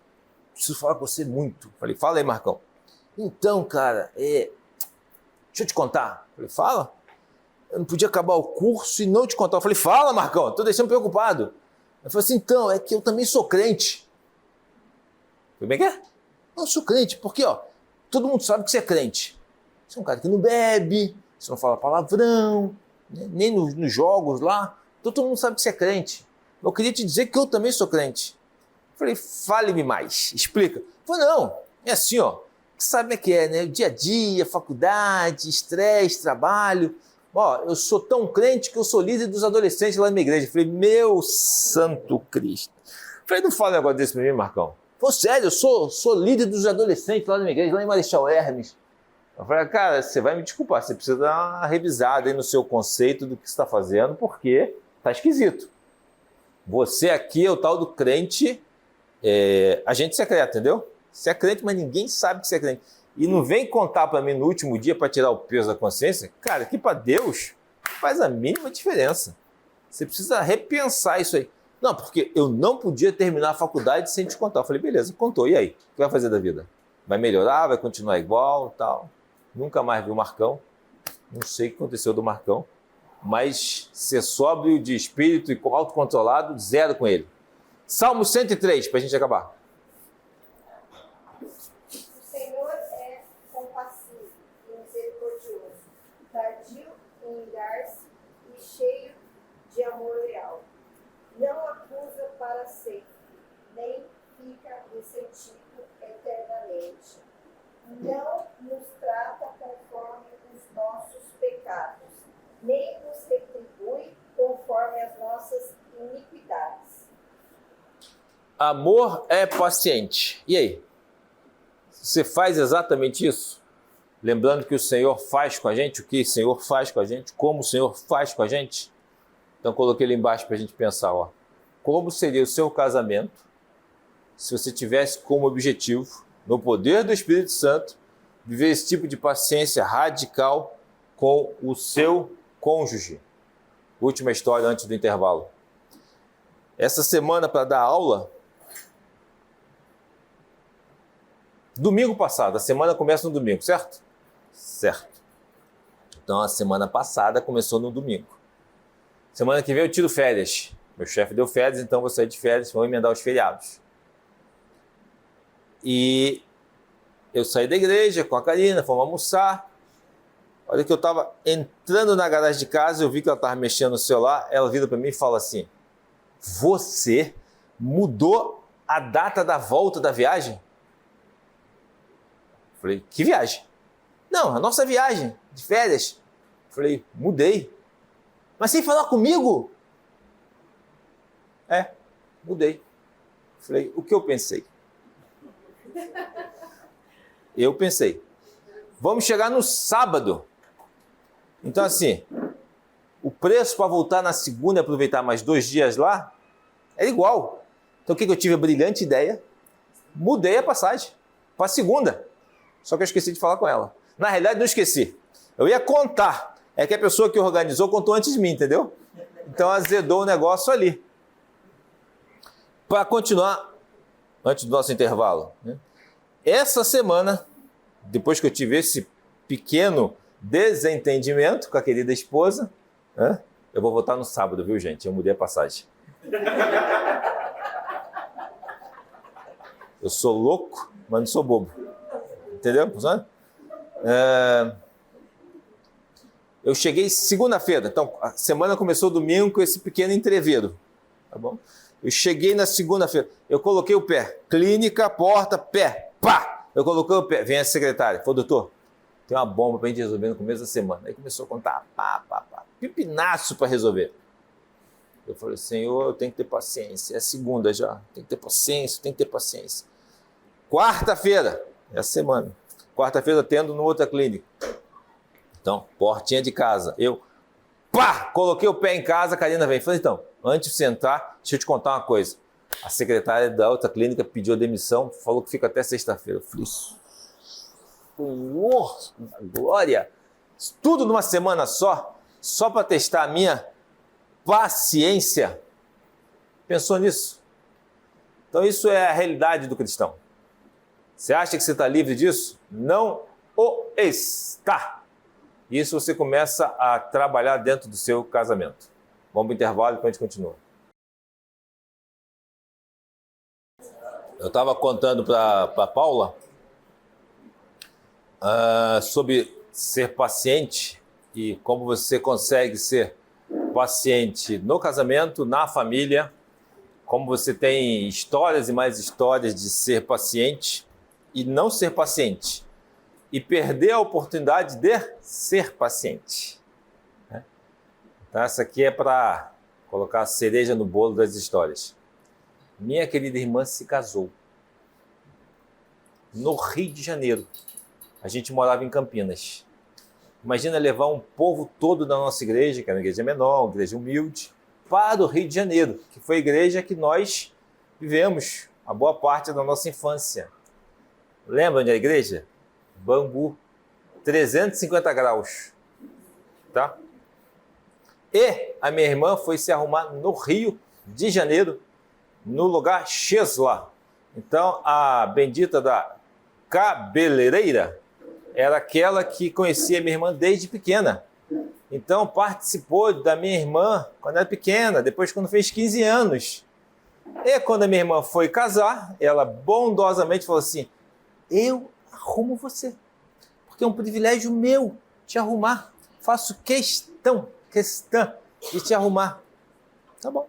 preciso falar com você muito. Falei, fala aí, Marcão. Então, cara, deixa eu te contar. Falei, fala. Eu não podia acabar o curso e não te contar. Eu falei, fala, Marcão, tô deixando preocupado. Ele falou assim, então, é que eu também sou crente. Eu falei, bem que é? Eu sou crente, porque, todo mundo sabe que você é crente. Você é um cara que não bebe, você não fala palavrão, né? Nem nos jogos lá. Então, todo mundo sabe que você é crente. Eu queria te dizer que eu também sou crente. Eu falei, fale-me mais, explica. Ele falou, não, é assim, sabe o que é, né? O dia a dia, faculdade, estresse, trabalho. Eu sou tão crente que eu sou líder dos adolescentes lá na minha igreja. Eu falei, meu santo Cristo. Eu falei, não fala um negócio desse pra mim, Marcão. Pô, sério, eu sou líder dos adolescentes lá na minha igreja, lá em Marechal Hermes. Eu falei, cara, você vai me desculpar, você precisa dar uma revisada aí no seu conceito do que você está fazendo, porque tá esquisito. Você aqui é o tal do crente, agente secreto, entendeu? Você é crente, mas ninguém sabe que você é crente. E não vem contar para mim no último dia para tirar o peso da consciência. Cara, que para Deus faz a mínima diferença. Você precisa repensar isso aí. Não, porque eu não podia terminar a faculdade sem te contar. Eu falei, beleza, contou. E aí? O que vai fazer da vida? Vai melhorar? Vai continuar igual? Tal? Nunca mais vi o Marcão. Não sei o que aconteceu do Marcão. Mas ser sóbrio de espírito e autocontrolado, zero com ele. Salmo 103, para a gente acabar. O Senhor é compassivo e misericordioso, tardio em irar-se e cheio de amor leal. Não acusa para sempre, nem fica ressentido eternamente. Não nos trata conforme os nossos pecados, nem nos retribui conforme as nossas iniquidades. Amor é paciente. E aí? Você faz exatamente isso? Lembrando que o Senhor faz com a gente, o que o Senhor faz com a gente, como o Senhor faz com a gente? Então coloquei ali embaixo para a gente pensar, como seria o seu casamento se você tivesse como objetivo, no poder do Espírito Santo, viver esse tipo de paciência radical com o seu cônjuge. Última história antes do intervalo. Essa semana, para dar aula, domingo passado, a semana começa no domingo, certo? Certo. Então a semana passada começou no domingo. Semana que vem eu tiro férias. Meu chefe deu férias, então vou sair de férias, vou emendar os feriados. E eu saí da igreja com a Karina, fomos almoçar. Olha que eu estava entrando na garagem de casa, eu vi que ela estava mexendo no celular, ela vira para mim e fala assim, você mudou a data da volta da viagem? Falei, que viagem? Não, a nossa viagem de férias. Falei, mudei. Mas sem falar comigo? Mudei. Falei, o que eu pensei? Eu pensei, vamos chegar no sábado. Então assim, o preço para voltar na segunda e aproveitar mais 2 dias lá, era igual. Então o que eu tive? A brilhante ideia, mudei a passagem para segunda. Só que eu esqueci de falar com ela. Na realidade não esqueci, eu ia contar. É que a pessoa que organizou contou antes de mim, entendeu? Então azedou o negócio ali. Para continuar, antes do nosso intervalo, né? Essa semana, depois que eu tive esse pequeno desentendimento com a querida esposa, né? Eu vou voltar no sábado, viu, gente? Eu mudei a passagem. Eu sou louco, mas não sou bobo. Entendeu? Funciona? Eu cheguei segunda-feira, então a semana começou domingo com esse pequeno entreveiro, tá bom? Eu cheguei na segunda-feira, eu coloquei o pé, clínica, porta, pé, pá! Eu coloquei o pé, vem a secretária, falou, doutor, tem uma bomba pra gente resolver no começo da semana. Aí começou a contar, pá, pipinaço para resolver. Eu falei, Senhor, eu tenho que ter paciência, é segunda já, tem que ter paciência. Quarta-feira, essa semana, quarta-feira atendo no outra clínica. Então, portinha de casa, eu, pá, coloquei o pé em casa, a Karina vem. Falei, então, antes de você entrar, deixa eu te contar uma coisa. A secretária da outra clínica pediu a demissão, falou que fica até sexta-feira. Eu falei, Senhor, glória, tudo numa semana só para testar a minha paciência. Pensou nisso? Então, isso é a realidade do cristão. Você acha que você está livre disso? Não o está. Isso você começa a trabalhar dentro do seu casamento. Vamos para o intervalo e depois a gente continua. Eu estava contando para Paula sobre ser paciente e como você consegue ser paciente no casamento, na família, como você tem histórias e mais histórias de ser paciente e não ser paciente. E perder a oportunidade de ser paciente. Então, essa aqui é para colocar a cereja no bolo das histórias. Minha querida irmã se casou no Rio de Janeiro. A gente morava em Campinas. Imagina levar um povo todo da nossa igreja, que era uma igreja menor, uma igreja humilde, para o Rio de Janeiro, que foi a igreja que nós vivemos a boa parte da nossa infância. Lembra onde é a igreja? Bangu, 350 graus, tá? E a minha irmã foi se arrumar no Rio de Janeiro, no lugar X lá. Então, a bendita da cabeleireira era aquela que conhecia minha irmã desde pequena. Então, participou da minha irmã quando era pequena, depois quando fez 15 anos. E quando a minha irmã foi casar, ela bondosamente falou assim, eu arrumo você, porque é um privilégio meu te arrumar, faço questão de te arrumar. Tá bom.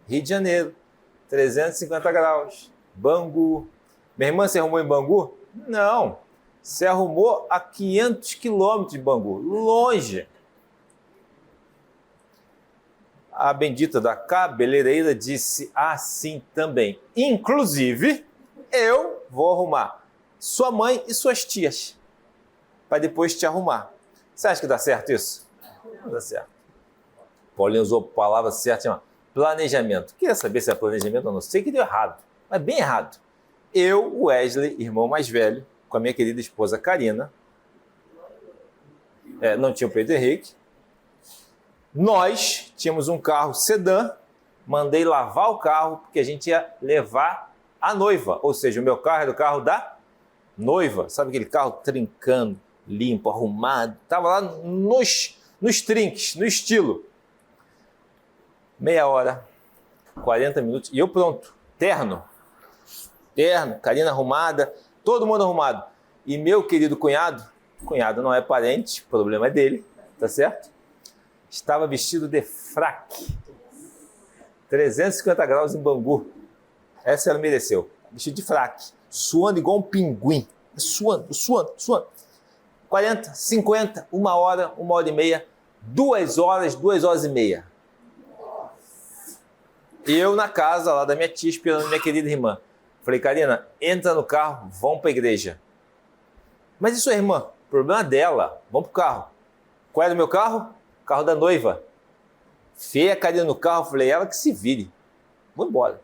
Rio de Janeiro, 350 graus, Bangu. Minha irmã se arrumou em Bangu? Não, se arrumou a 500 quilômetros de Bangu, longe. A bendita da cabeleireira disse assim também, inclusive, eu vou arrumar sua mãe e suas tias, para depois te arrumar. Você acha que dá certo isso? Não dá certo. Paulinho usou a palavra certa, chama planejamento. Queria saber se é planejamento ou não. Sei que deu errado, mas bem errado. Eu, Wesley, irmão mais velho, com a minha querida esposa Karina, não tinha o Pedro Henrique, nós tínhamos um carro sedã, mandei lavar o carro, porque a gente ia levar a noiva, ou seja, o meu carro era o carro da noiva, sabe aquele carro trincando, limpo, arrumado, estava lá nos trinques, no estilo. Meia hora, 40 minutos, e eu pronto, terno, Karina arrumada, todo mundo arrumado. E meu querido cunhado não é parente, o problema é dele, tá certo? Estava vestido de fraque, 350 graus em Bangu, essa ela mereceu, vestido de fraque, suando igual um pinguim, suando. 40, 50, 1 hora, 1 hora e meia, 2 horas, 2 horas e meia. Eu na casa lá da minha tia, esperando minha querida irmã. Falei, Karina, entra no carro, vamos para a igreja. Mas isso é irmã, problema dela, vamos para o carro. Qual era o meu carro? O carro da noiva. Fei a Karina no carro, falei, ela que se vire. Vou embora.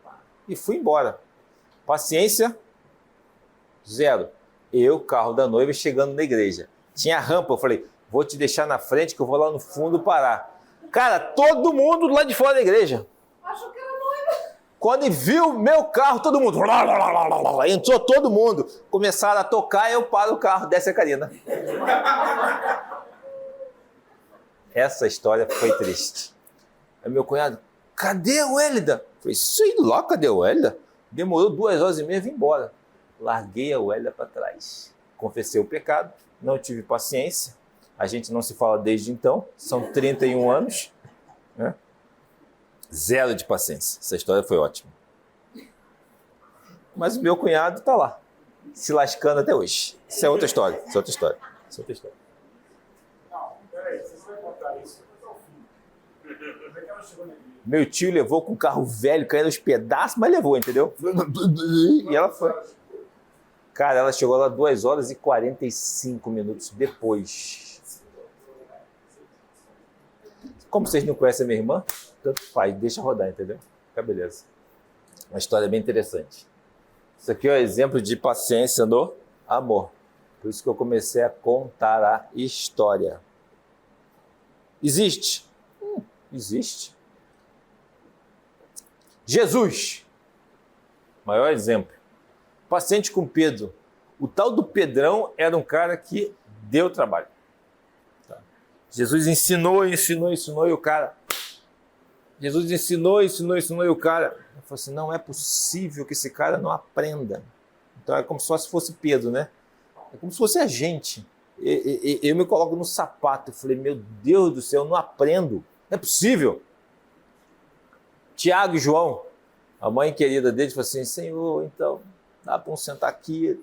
E fui embora. Paciência, zero. Eu, carro da noiva, chegando na igreja. Tinha rampa, eu falei, vou te deixar na frente que eu vou lá no fundo parar. Cara, todo mundo lá de fora da igreja. Achou que era noiva. Quando viu meu carro, todo mundo... Entrou todo mundo. Começaram a tocar, eu paro o carro, desce a Karina. Essa história foi triste. Aí meu cunhado, cadê a Wélida? Falei, sei lá, cadê a Wélida? Demorou 2h30 e vim embora. Larguei a Wélida para trás. Confessei o pecado, não tive paciência. A gente não se fala desde então, são 31 anos. Né? Zero de paciência. Essa história foi ótima. Mas o meu cunhado está lá, se lascando até hoje. Isso é outra história. Isso é outra história. Isso é outra história. Não, peraí, vocês vão contar isso até o fim. Como é que ela chegou na igreja? Meu tio levou com um carro velho, caindo aos pedaços, mas levou, entendeu? E ela foi. Cara, ela chegou lá 2h45 depois. Como vocês não conhecem a minha irmã, tanto faz, deixa rodar, entendeu? Fica beleza. Uma história bem interessante. Isso aqui é um exemplo de paciência no amor. Por isso que eu comecei a contar a história. Existe? Existe. Jesus, maior exemplo. Paciente com Pedro. O tal do Pedrão era um cara que deu trabalho. Jesus ensinou e o cara... Jesus ensinou e o cara... Eu falei assim, não é possível que esse cara não aprenda. Então é como se fosse Pedro, né? É como se fosse a gente. Eu me coloco no sapato. Eu falei, meu Deus do céu, eu não aprendo. Não é possível. Tiago e João, a mãe querida deles, falou assim, Senhor, então, dá para um sentar aqui.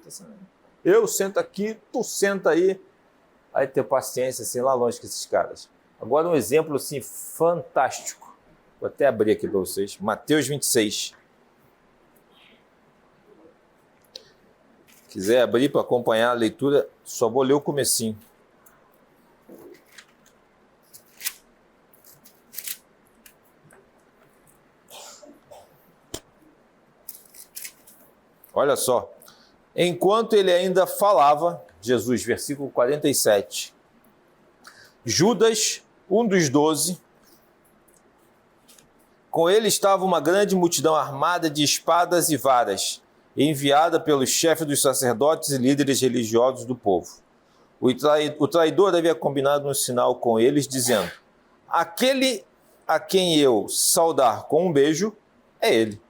Eu sento aqui, tu senta aí. Aí ter paciência, assim, lá longe com esses caras. Agora um exemplo, assim, fantástico. Vou até abrir aqui para vocês. Mateus 26. Quiser abrir para acompanhar a leitura, só vou ler o comecinho. Olha só. Enquanto ele ainda falava, Jesus, versículo 47, Judas, um dos 12, com ele estava uma grande multidão armada de espadas e varas, enviada pelos chefes dos sacerdotes e líderes religiosos do povo. O traidor havia combinado um sinal com eles, dizendo, aquele a quem eu saudar com um beijo, é ele.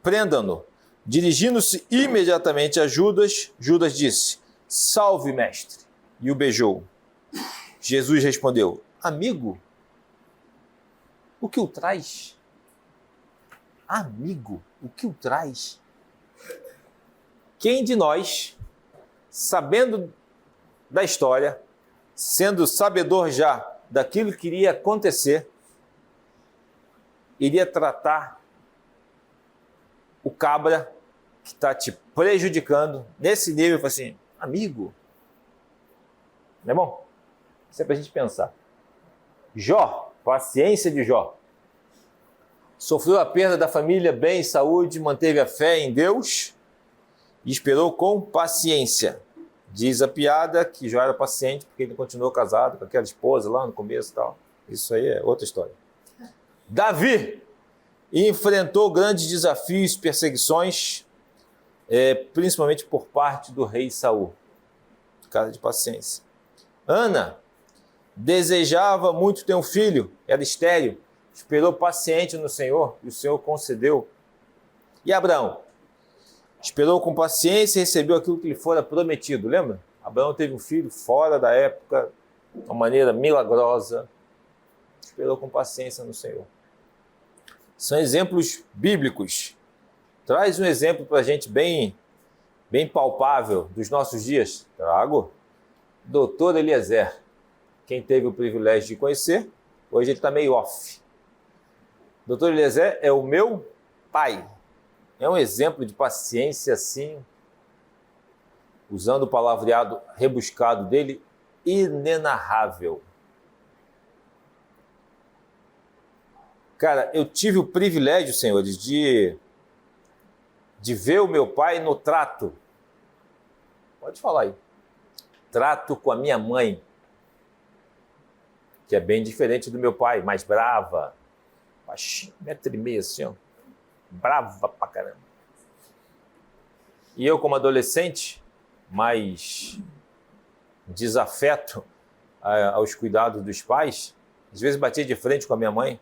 Prendam-no. Dirigindo-se imediatamente a Judas, Judas disse, salve, mestre, e o beijou. Jesus respondeu, amigo, o que o traz? Amigo, o que o traz? Quem de nós, sabendo da história, sendo sabedor já daquilo que iria acontecer, iria tratar o cabra que está te prejudicando nesse nível, fala assim, amigo, não é bom? Isso é para a gente pensar. Jó, paciência de Jó. Sofreu a perda da família, bem e saúde, manteve a fé em Deus e esperou com paciência. Diz a piada que Jó era paciente porque ele continuou casado com aquela esposa lá no começo e tal. Isso aí é outra história. Davi enfrentou grandes desafios, perseguições, principalmente por parte do rei Saul. Cara de paciência. Ana desejava muito ter um filho, era estéril, esperou paciente no Senhor e o Senhor concedeu. E Abraão? Esperou com paciência e recebeu aquilo que lhe fora prometido, lembra? Abraão teve um filho fora da época, de uma maneira milagrosa, esperou com paciência no Senhor. São exemplos bíblicos. Traz um exemplo para a gente bem palpável dos nossos dias. Trago. Doutor Eliezer. Quem teve o privilégio de conhecer, hoje ele está meio off. Doutor Eliezer é o meu pai. É um exemplo de paciência, assim, usando o palavreado rebuscado dele, inenarrável. Cara, eu tive o privilégio, senhores, de ver o meu pai no trato. Pode falar aí. Trato com a minha mãe, que é bem diferente do meu pai, mais brava, baixinho, 1,5 m assim, ó, brava pra caramba. E eu, como adolescente, mais desafeto aos cuidados dos pais, às vezes batia de frente com a minha mãe,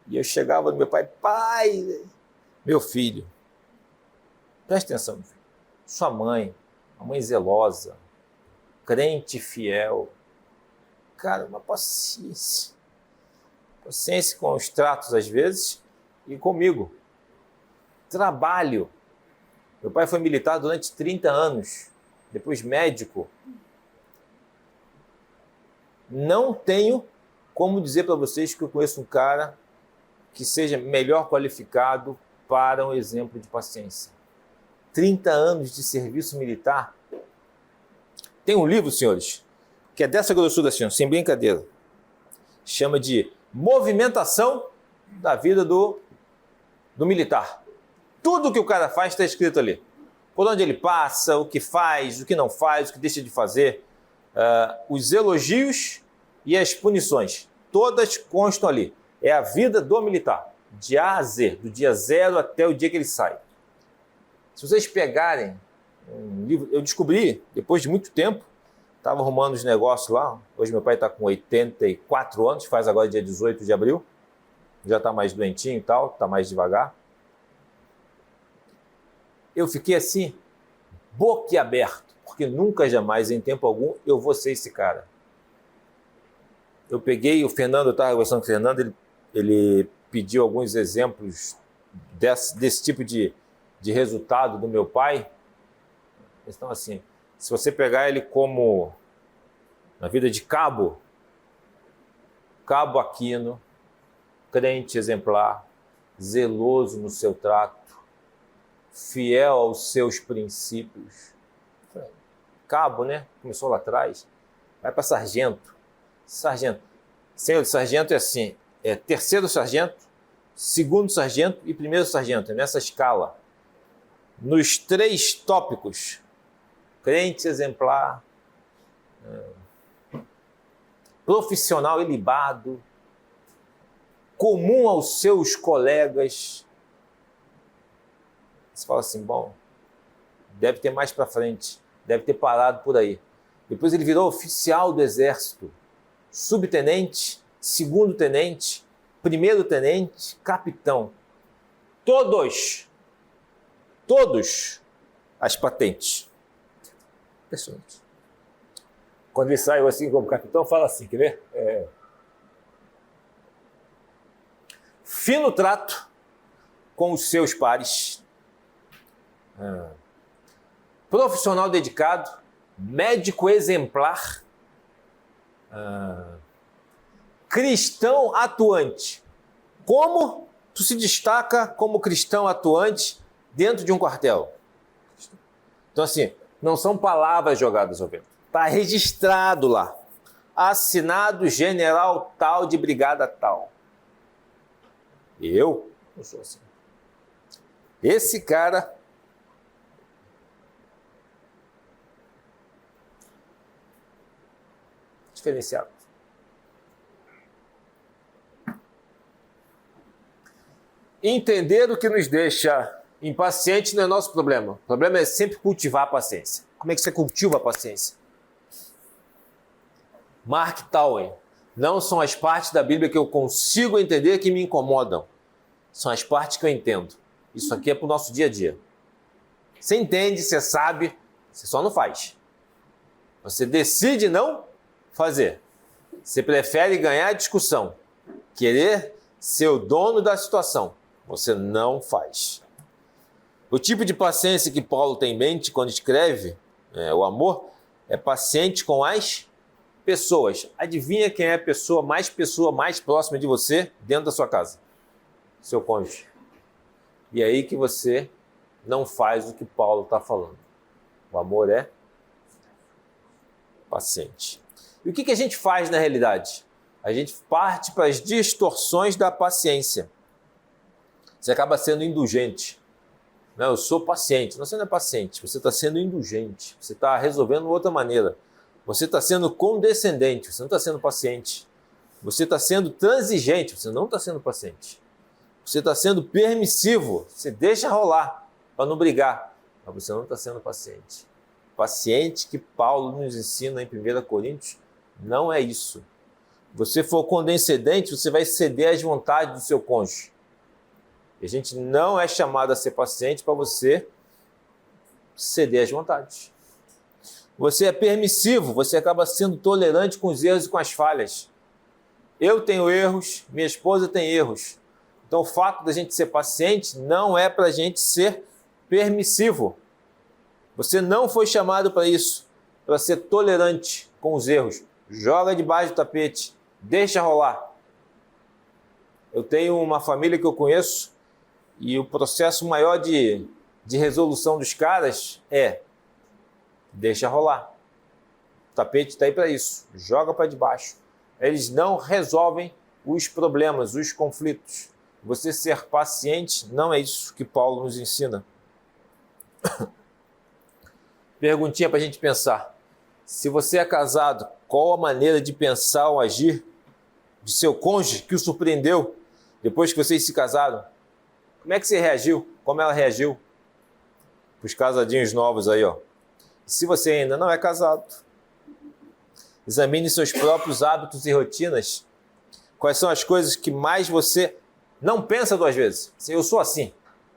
e eu chegava no meu pai, pai, meu filho, presta atenção, meu filho, sua mãe, uma mãe zelosa, crente fiel, cara, uma paciência com os tratos às vezes e comigo. Trabalho. Meu pai foi militar durante 30 anos, depois médico. Não tenho como dizer para vocês que eu conheço um cara que seja melhor qualificado para um exemplo de paciência. 30 anos de serviço militar. Tem um livro, senhores, que é dessa grossura assim, sem brincadeira. Chama de Movimentação da Vida do Militar. Tudo que o cara faz está escrito ali. Por onde ele passa, o que faz, o que não faz, o que deixa de fazer. Os elogios e as punições. Todas constam ali. É a vida do militar. De A a Z. Do dia 0 até o dia que ele sai. Se vocês pegarem um livro... Eu descobri, depois de muito tempo, estava arrumando os negócios lá. Hoje meu pai está com 84 anos, faz agora dia 18 de abril. Já está mais doentinho e tal, está mais devagar. Eu fiquei assim, boquiaberto, porque nunca, jamais, em tempo algum, eu vou ser esse cara. Eu peguei o Fernando, eu estava conversando com o Fernando, ele pediu alguns exemplos desse tipo de resultado do meu pai. Então, assim, se você pegar ele como, na vida de Cabo Aquino, crente exemplar, zeloso no seu trato, fiel aos seus princípios. Cabo, né? Começou lá atrás. Vai para sargento. Senhor, sargento é assim, é terceiro sargento, segundo sargento e primeiro sargento, é nessa escala. Nos 3 tópicos, crente exemplar, profissional ilibado, comum aos seus colegas. Você fala assim, bom, deve ter mais para frente, deve ter parado por aí. Depois ele virou oficial do exército, subtenente, segundo tenente, primeiro tenente, capitão. Todos as patentes. Impressionante. Quando ele saiu assim como capitão, fala assim, quer ver? Fino trato com os seus pares. Profissional dedicado, médico exemplar, cristão atuante. Como tu se destaca como cristão atuante dentro de um quartel? Então, assim, não são palavras jogadas ao vento. Está registrado lá. Assinado general tal de brigada tal. Eu não sou assim. Esse cara diferenciado. Entender o que nos deixa impaciente não é nosso problema. O problema é sempre cultivar a paciência. Como é que você cultiva a paciência? Mark Twain. Não são as partes da Bíblia que eu consigo entender que me incomodam. São as partes que eu entendo. Isso aqui é para o nosso dia a dia. Você entende, você sabe, você só não faz. Você decide não fazer. Você prefere ganhar a discussão, querer ser o dono da situação. Você não faz. O tipo de paciência que Paulo tem em mente quando escreve o amor é paciente com as pessoas. Adivinha quem é a pessoa mais próxima de você dentro da sua casa? Seu cônjuge. E aí que você não faz o que Paulo está falando. O amor é paciente. E o que a gente faz na realidade? A gente parte para as distorções da paciência. Você acaba sendo indulgente. Não, eu sou paciente. Não, você não é paciente, você está sendo indulgente. Você está resolvendo de outra maneira. Você está sendo condescendente, você não está sendo paciente. Você está sendo transigente, você não está sendo paciente. Você está sendo permissivo, você deixa rolar para não brigar, mas você não está sendo paciente. Paciente que Paulo nos ensina em 1 Coríntios não é isso. Você for condescendente, você vai ceder às vontades do seu cônjuge. E a gente não é chamado a ser paciente para você ceder às vontades. Você é permissivo, você acaba sendo tolerante com os erros e com as falhas. Eu tenho erros, minha esposa tem erros. Então o fato da gente ser paciente não é para a gente ser permissivo. Você não foi chamado para isso, para ser tolerante com os erros. Joga debaixo do tapete, deixa rolar. Eu tenho uma família que eu conheço e o processo maior de resolução dos caras é deixa rolar. O tapete está aí para isso, joga para debaixo. Eles não resolvem os problemas, os conflitos. Você ser paciente não é isso que Paulo nos ensina. Perguntinha para a gente pensar. Se você é casado, qual a maneira de pensar ou agir de seu cônjuge que o surpreendeu depois que vocês se casaram? Como é que você reagiu? Como ela reagiu? Para os casadinhos novos aí, ó. Se você ainda não é casado, examine seus próprios hábitos e rotinas. Quais são as coisas que mais você não pensa duas vezes? Eu sou assim.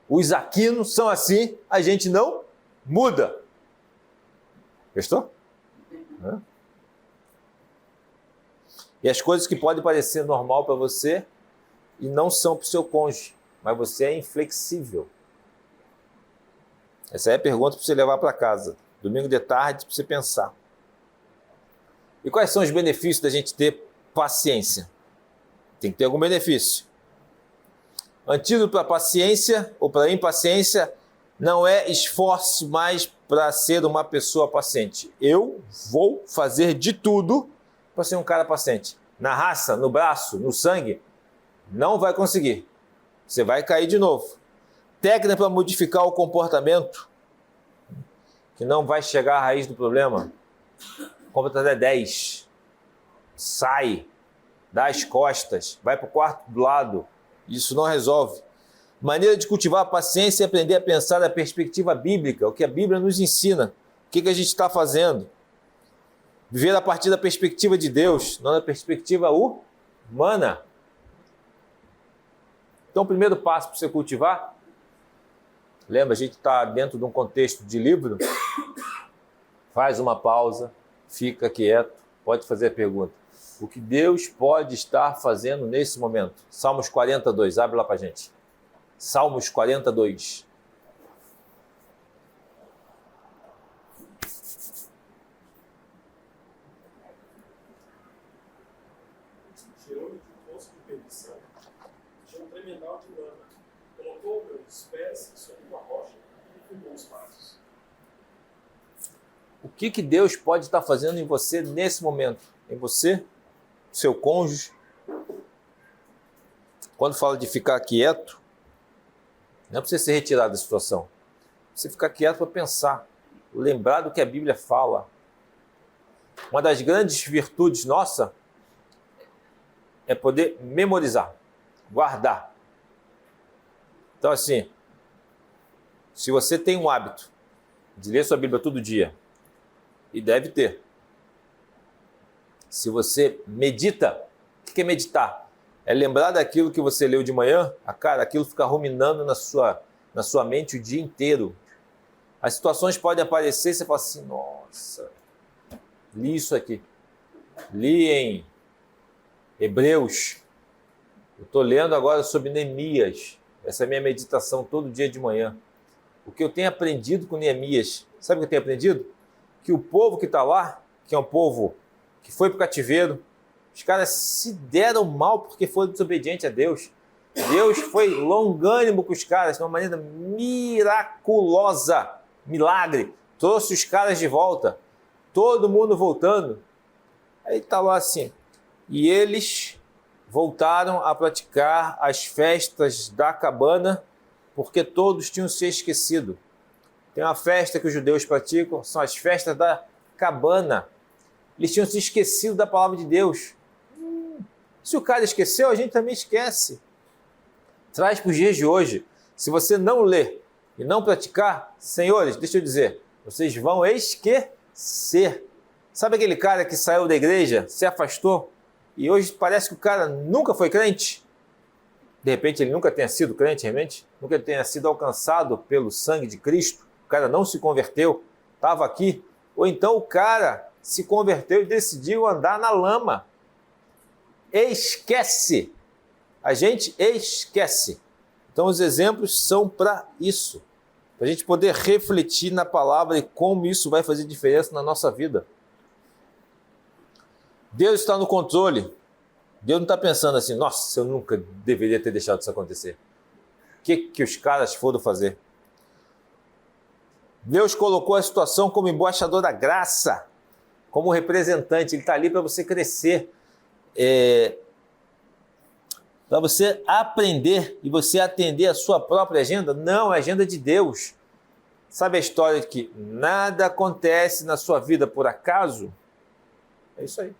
Os aquinos são assim, a gente não muda. Gostou? E as coisas que podem parecer normal para você e não são para o seu cônjuge, mas você é inflexível. Essa é a pergunta para você levar para casa. Domingo de tarde, para você pensar. E quais são os benefícios da gente ter paciência? Tem que ter algum benefício. Antídoto para a paciência ou para a impaciência não é esforce mais para ser uma pessoa paciente. Eu vou fazer de tudo para ser um cara paciente. Na raça, no braço, no sangue, não vai conseguir. Você vai cair de novo. Técnica para modificar o comportamento, que não vai chegar à raiz do problema. Compra até 10. Sai. Dá as costas. Vai para o quarto do lado. Isso não resolve. Maneira de cultivar a paciência é aprender a pensar da perspectiva bíblica, o que a Bíblia nos ensina. O que a gente está fazendo? Viver a partir da perspectiva de Deus, não da perspectiva humana. Então, o primeiro passo para você cultivar, lembra, a gente está dentro de um contexto de livro, faz uma pausa, fica quieto, pode fazer a pergunta. O que Deus pode estar fazendo nesse momento? Salmos 42, abre lá para a gente. Salmos 42. Tirou-me de um poço de perdição, de um tremedal de lama, colocou meus pés sobre uma rocha e firmou os passos. O que Deus pode estar fazendo em você nesse momento? Em você, seu cônjuge. Quando fala de ficar quieto, não é para você se retirar da situação. Você ficar quieto para pensar, lembrar do que a Bíblia fala. Uma das grandes virtudes nossa é poder memorizar, guardar. Então assim, se você tem um hábito de ler sua Bíblia todo dia, e deve ter. Se você medita, o que é meditar? É lembrar daquilo que você leu de manhã, aquilo fica ruminando na sua mente o dia inteiro. As situações podem aparecer e você fala assim, nossa, li isso aqui. Li em Hebreus. Eu estou lendo agora sobre Neemias. Essa é a minha meditação todo dia de manhã. O que eu tenho aprendido com Neemias, sabe o que eu tenho aprendido? Que o povo que está lá, que é um povo que foi para o cativeiro, os caras se deram mal porque foram desobedientes a Deus. Deus foi longânimo com os caras de uma maneira miraculosa, milagre. Trouxe os caras de volta, todo mundo voltando. Aí está lá assim, e eles voltaram a praticar as festas da cabana porque todos tinham se esquecido. Tem uma festa que os judeus praticam, são as festas da cabana. Eles tinham se esquecido da palavra de Deus. Se o cara esqueceu, a gente também esquece. Traz para os dias de hoje. Se você não ler e não praticar, senhores, deixa eu dizer, vocês vão esquecer. Sabe aquele cara que saiu da igreja, se afastou, e hoje parece que o cara nunca foi crente? De repente ele nunca tenha sido crente, realmente? Nunca tenha sido alcançado pelo sangue de Cristo? O cara não se converteu, estava aqui. Ou então o cara se converteu e decidiu andar na lama. Esquece. A gente esquece. Então os exemplos são para isso. Para a gente poder refletir na palavra e como isso vai fazer diferença na nossa vida. Deus está no controle. Deus não está pensando assim, nossa, eu nunca deveria ter deixado isso acontecer. O que os caras foram fazer? Deus colocou a situação como embaixador da graça, como representante. Ele está ali para você crescer, para você aprender e você atender a sua própria agenda. Não, é a agenda de Deus. Sabe a história de que nada acontece na sua vida por acaso? É isso aí.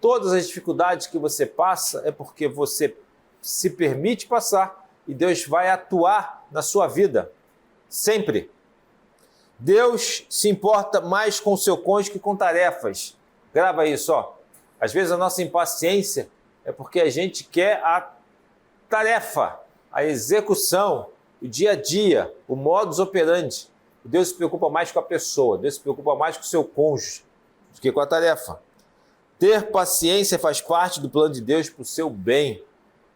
Todas as dificuldades que você passa é porque você se permite passar e Deus vai atuar na sua vida. Sempre. Deus se importa mais com o seu cônjuge que com tarefas. Grava isso, ó. Às vezes a nossa impaciência é porque a gente quer a tarefa, a execução, o dia a dia, o modus operandi. Deus se preocupa mais com a pessoa, Deus se preocupa mais com o seu cônjuge do que com a tarefa. Ter paciência faz parte do plano de Deus para o seu bem,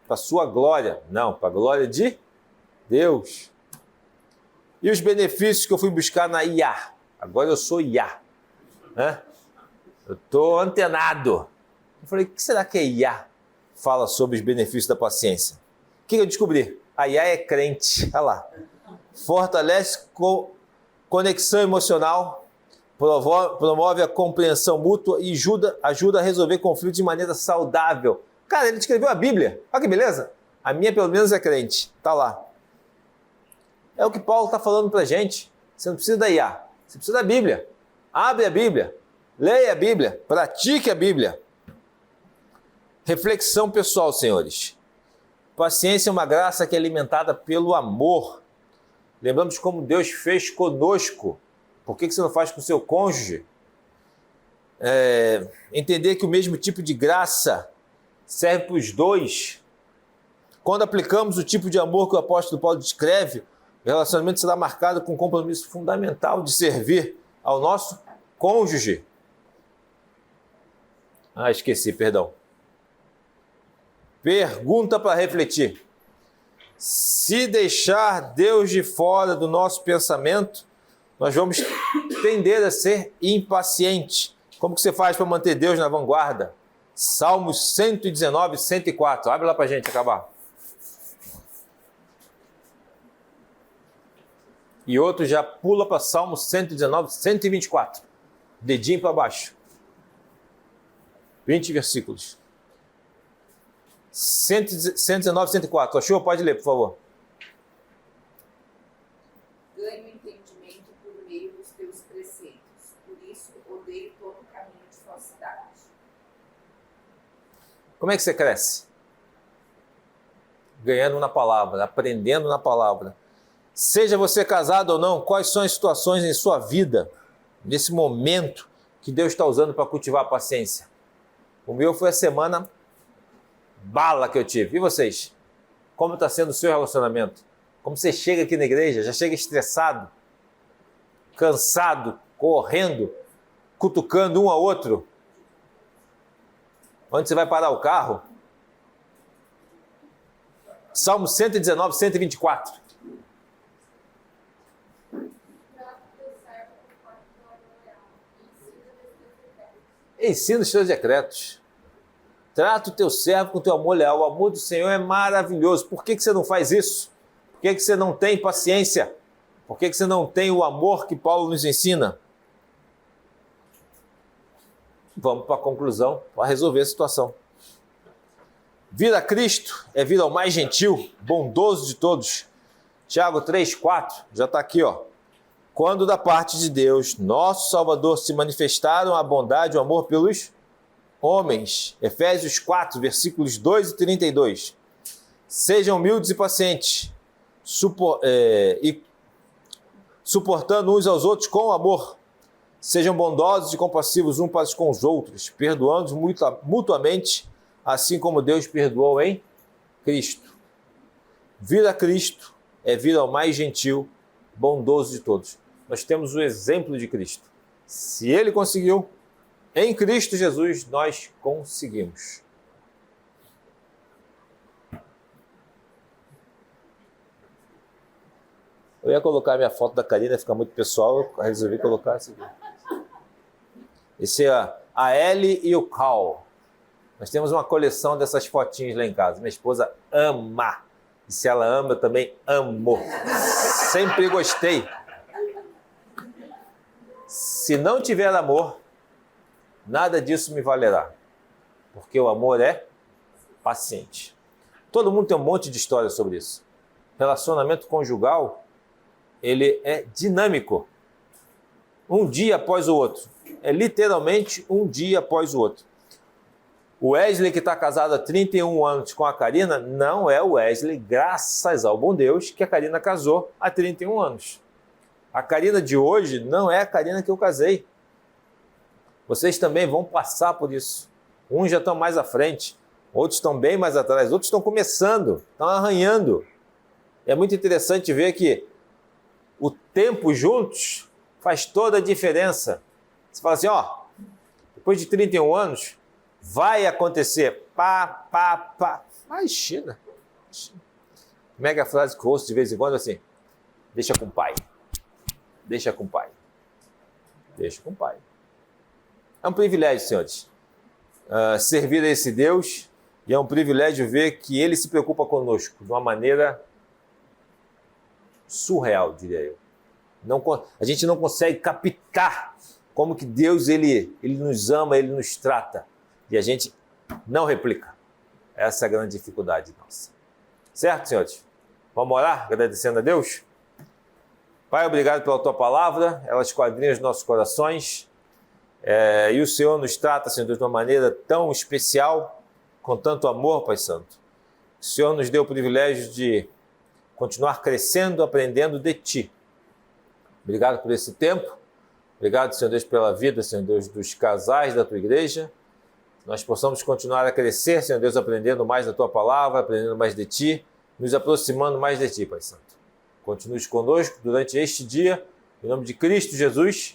para a sua glória. Não, para a glória de Deus. E os benefícios que eu fui buscar na IA? Agora eu sou IA. Né? Eu estou antenado. Eu falei, o que será que a IA fala sobre os benefícios da paciência? O que eu descobri? A IA é crente. Olha lá. Fortalece conexão emocional, promove a compreensão mútua e ajuda a resolver conflitos de maneira saudável. Cara, ele escreveu a Bíblia. Olha que beleza. A minha, pelo menos, é crente. Está lá. É o que Paulo está falando para a gente. Você não precisa da IA. Você precisa da Bíblia. Abre a Bíblia. Leia a Bíblia. Pratique a Bíblia. Reflexão pessoal, senhores. Paciência é uma graça que é alimentada pelo amor. Lembramos como Deus fez conosco. Por que você não faz com o seu cônjuge? Entender que o mesmo tipo de graça serve para os dois. Quando aplicamos o tipo de amor que o apóstolo Paulo descreve, o relacionamento será marcado com um compromisso fundamental de servir ao nosso cônjuge. Esqueci, perdão. Pergunta para refletir. Se deixar Deus de fora do nosso pensamento, nós vamos tender a ser impacientes. Como que você faz para manter Deus na vanguarda? Salmos 119, 104. Abre lá para a gente acabar. E outro já pula para Salmos 119, 124. Dedinho para baixo. 20 versículos. 119, 104. Achou? Pode ler, por favor. Ganho entendimento por meio dos teus preceitos. Por isso, odeio todo caminho de falsidade. Como é que você cresce? Ganhando na palavra, aprendendo na palavra. Seja você casado ou não, quais são as situações em sua vida, nesse momento, que Deus está usando para cultivar a paciência? O meu foi a semana bala que eu tive. E vocês? Como está sendo o seu relacionamento? Como você chega aqui na igreja? Já chega estressado, cansado, correndo, cutucando um ao outro? Onde você vai parar o carro? Salmo 119, 124. Ensina os teus decretos. Trata o teu servo com o teu amor leal. O amor do Senhor é maravilhoso. Por que você não faz isso? Por que você não tem paciência? Por que você não tem o amor que Paulo nos ensina? Vamos para a conclusão, para resolver a situação. Vir a Cristo é vir ao mais gentil, bondoso de todos. Tiago 3, 4, já está aqui, ó. Quando da parte de Deus, nosso Salvador, se manifestaram a bondade e o amor pelos homens, Efésios 4, versículos 2 e 32. Sejam humildes e pacientes, suportando uns aos outros com amor. Sejam bondosos e compassivos uns para com os outros, perdoando mutuamente, assim como Deus perdoou em Cristo. Vir a Cristo é vir ao mais gentil, bondoso de todos. Nós temos o exemplo de Cristo. Se ele conseguiu, em Cristo Jesus nós conseguimos. Eu ia colocar minha foto da Karina, fica muito pessoal, eu resolvi colocar esse aqui. Esse é a Ellie e o Cal. Nós temos uma coleção dessas fotinhas lá em casa. Minha esposa ama. E se ela ama, eu também amo. Sempre gostei. Se não tiver amor, nada disso me valerá. Porque o amor é paciente. Todo mundo tem um monte de história sobre isso. Relacionamento conjugal, ele é dinâmico. Um dia após o outro. É literalmente um dia após o outro. O Wesley, que está casado há 31 anos com a Karina, não é o Wesley, graças ao bom Deus, que a Karina casou há 31 anos. A Karina de hoje não é a Karina que eu casei. Vocês também vão passar por isso. Uns já estão mais à frente, outros estão bem mais atrás, outros estão começando, estão arranhando. É muito interessante ver que o tempo juntos faz toda a diferença. Você fala assim, ó, depois de 31 anos, vai acontecer, Imagina. Mega frase que eu ouço de vez em quando assim, deixa com o pai. Deixa com o pai. Deixa com o pai. É um privilégio, senhores, servir a esse Deus, e é um privilégio ver que ele se preocupa conosco de uma maneira surreal, diria eu. A gente não consegue captar como que Deus ele nos ama, ele nos trata, e a gente não replica. Essa é a grande dificuldade nossa. Certo, senhores? Vamos orar agradecendo a Deus? Pai, obrigado pela tua palavra, ela esquadrinha os nossos corações, e o Senhor nos trata, Senhor Deus, de uma maneira tão especial, com tanto amor, Pai Santo. O Senhor nos deu o privilégio de continuar crescendo, aprendendo de Ti. Obrigado por esse tempo. Obrigado, Senhor Deus, pela vida, Senhor Deus, dos casais da Tua igreja. Nós possamos continuar a crescer, Senhor Deus, aprendendo mais da Tua palavra, aprendendo mais de Ti, nos aproximando mais de Ti, Pai Santo. Continue conosco durante este dia, em nome de Cristo Jesus.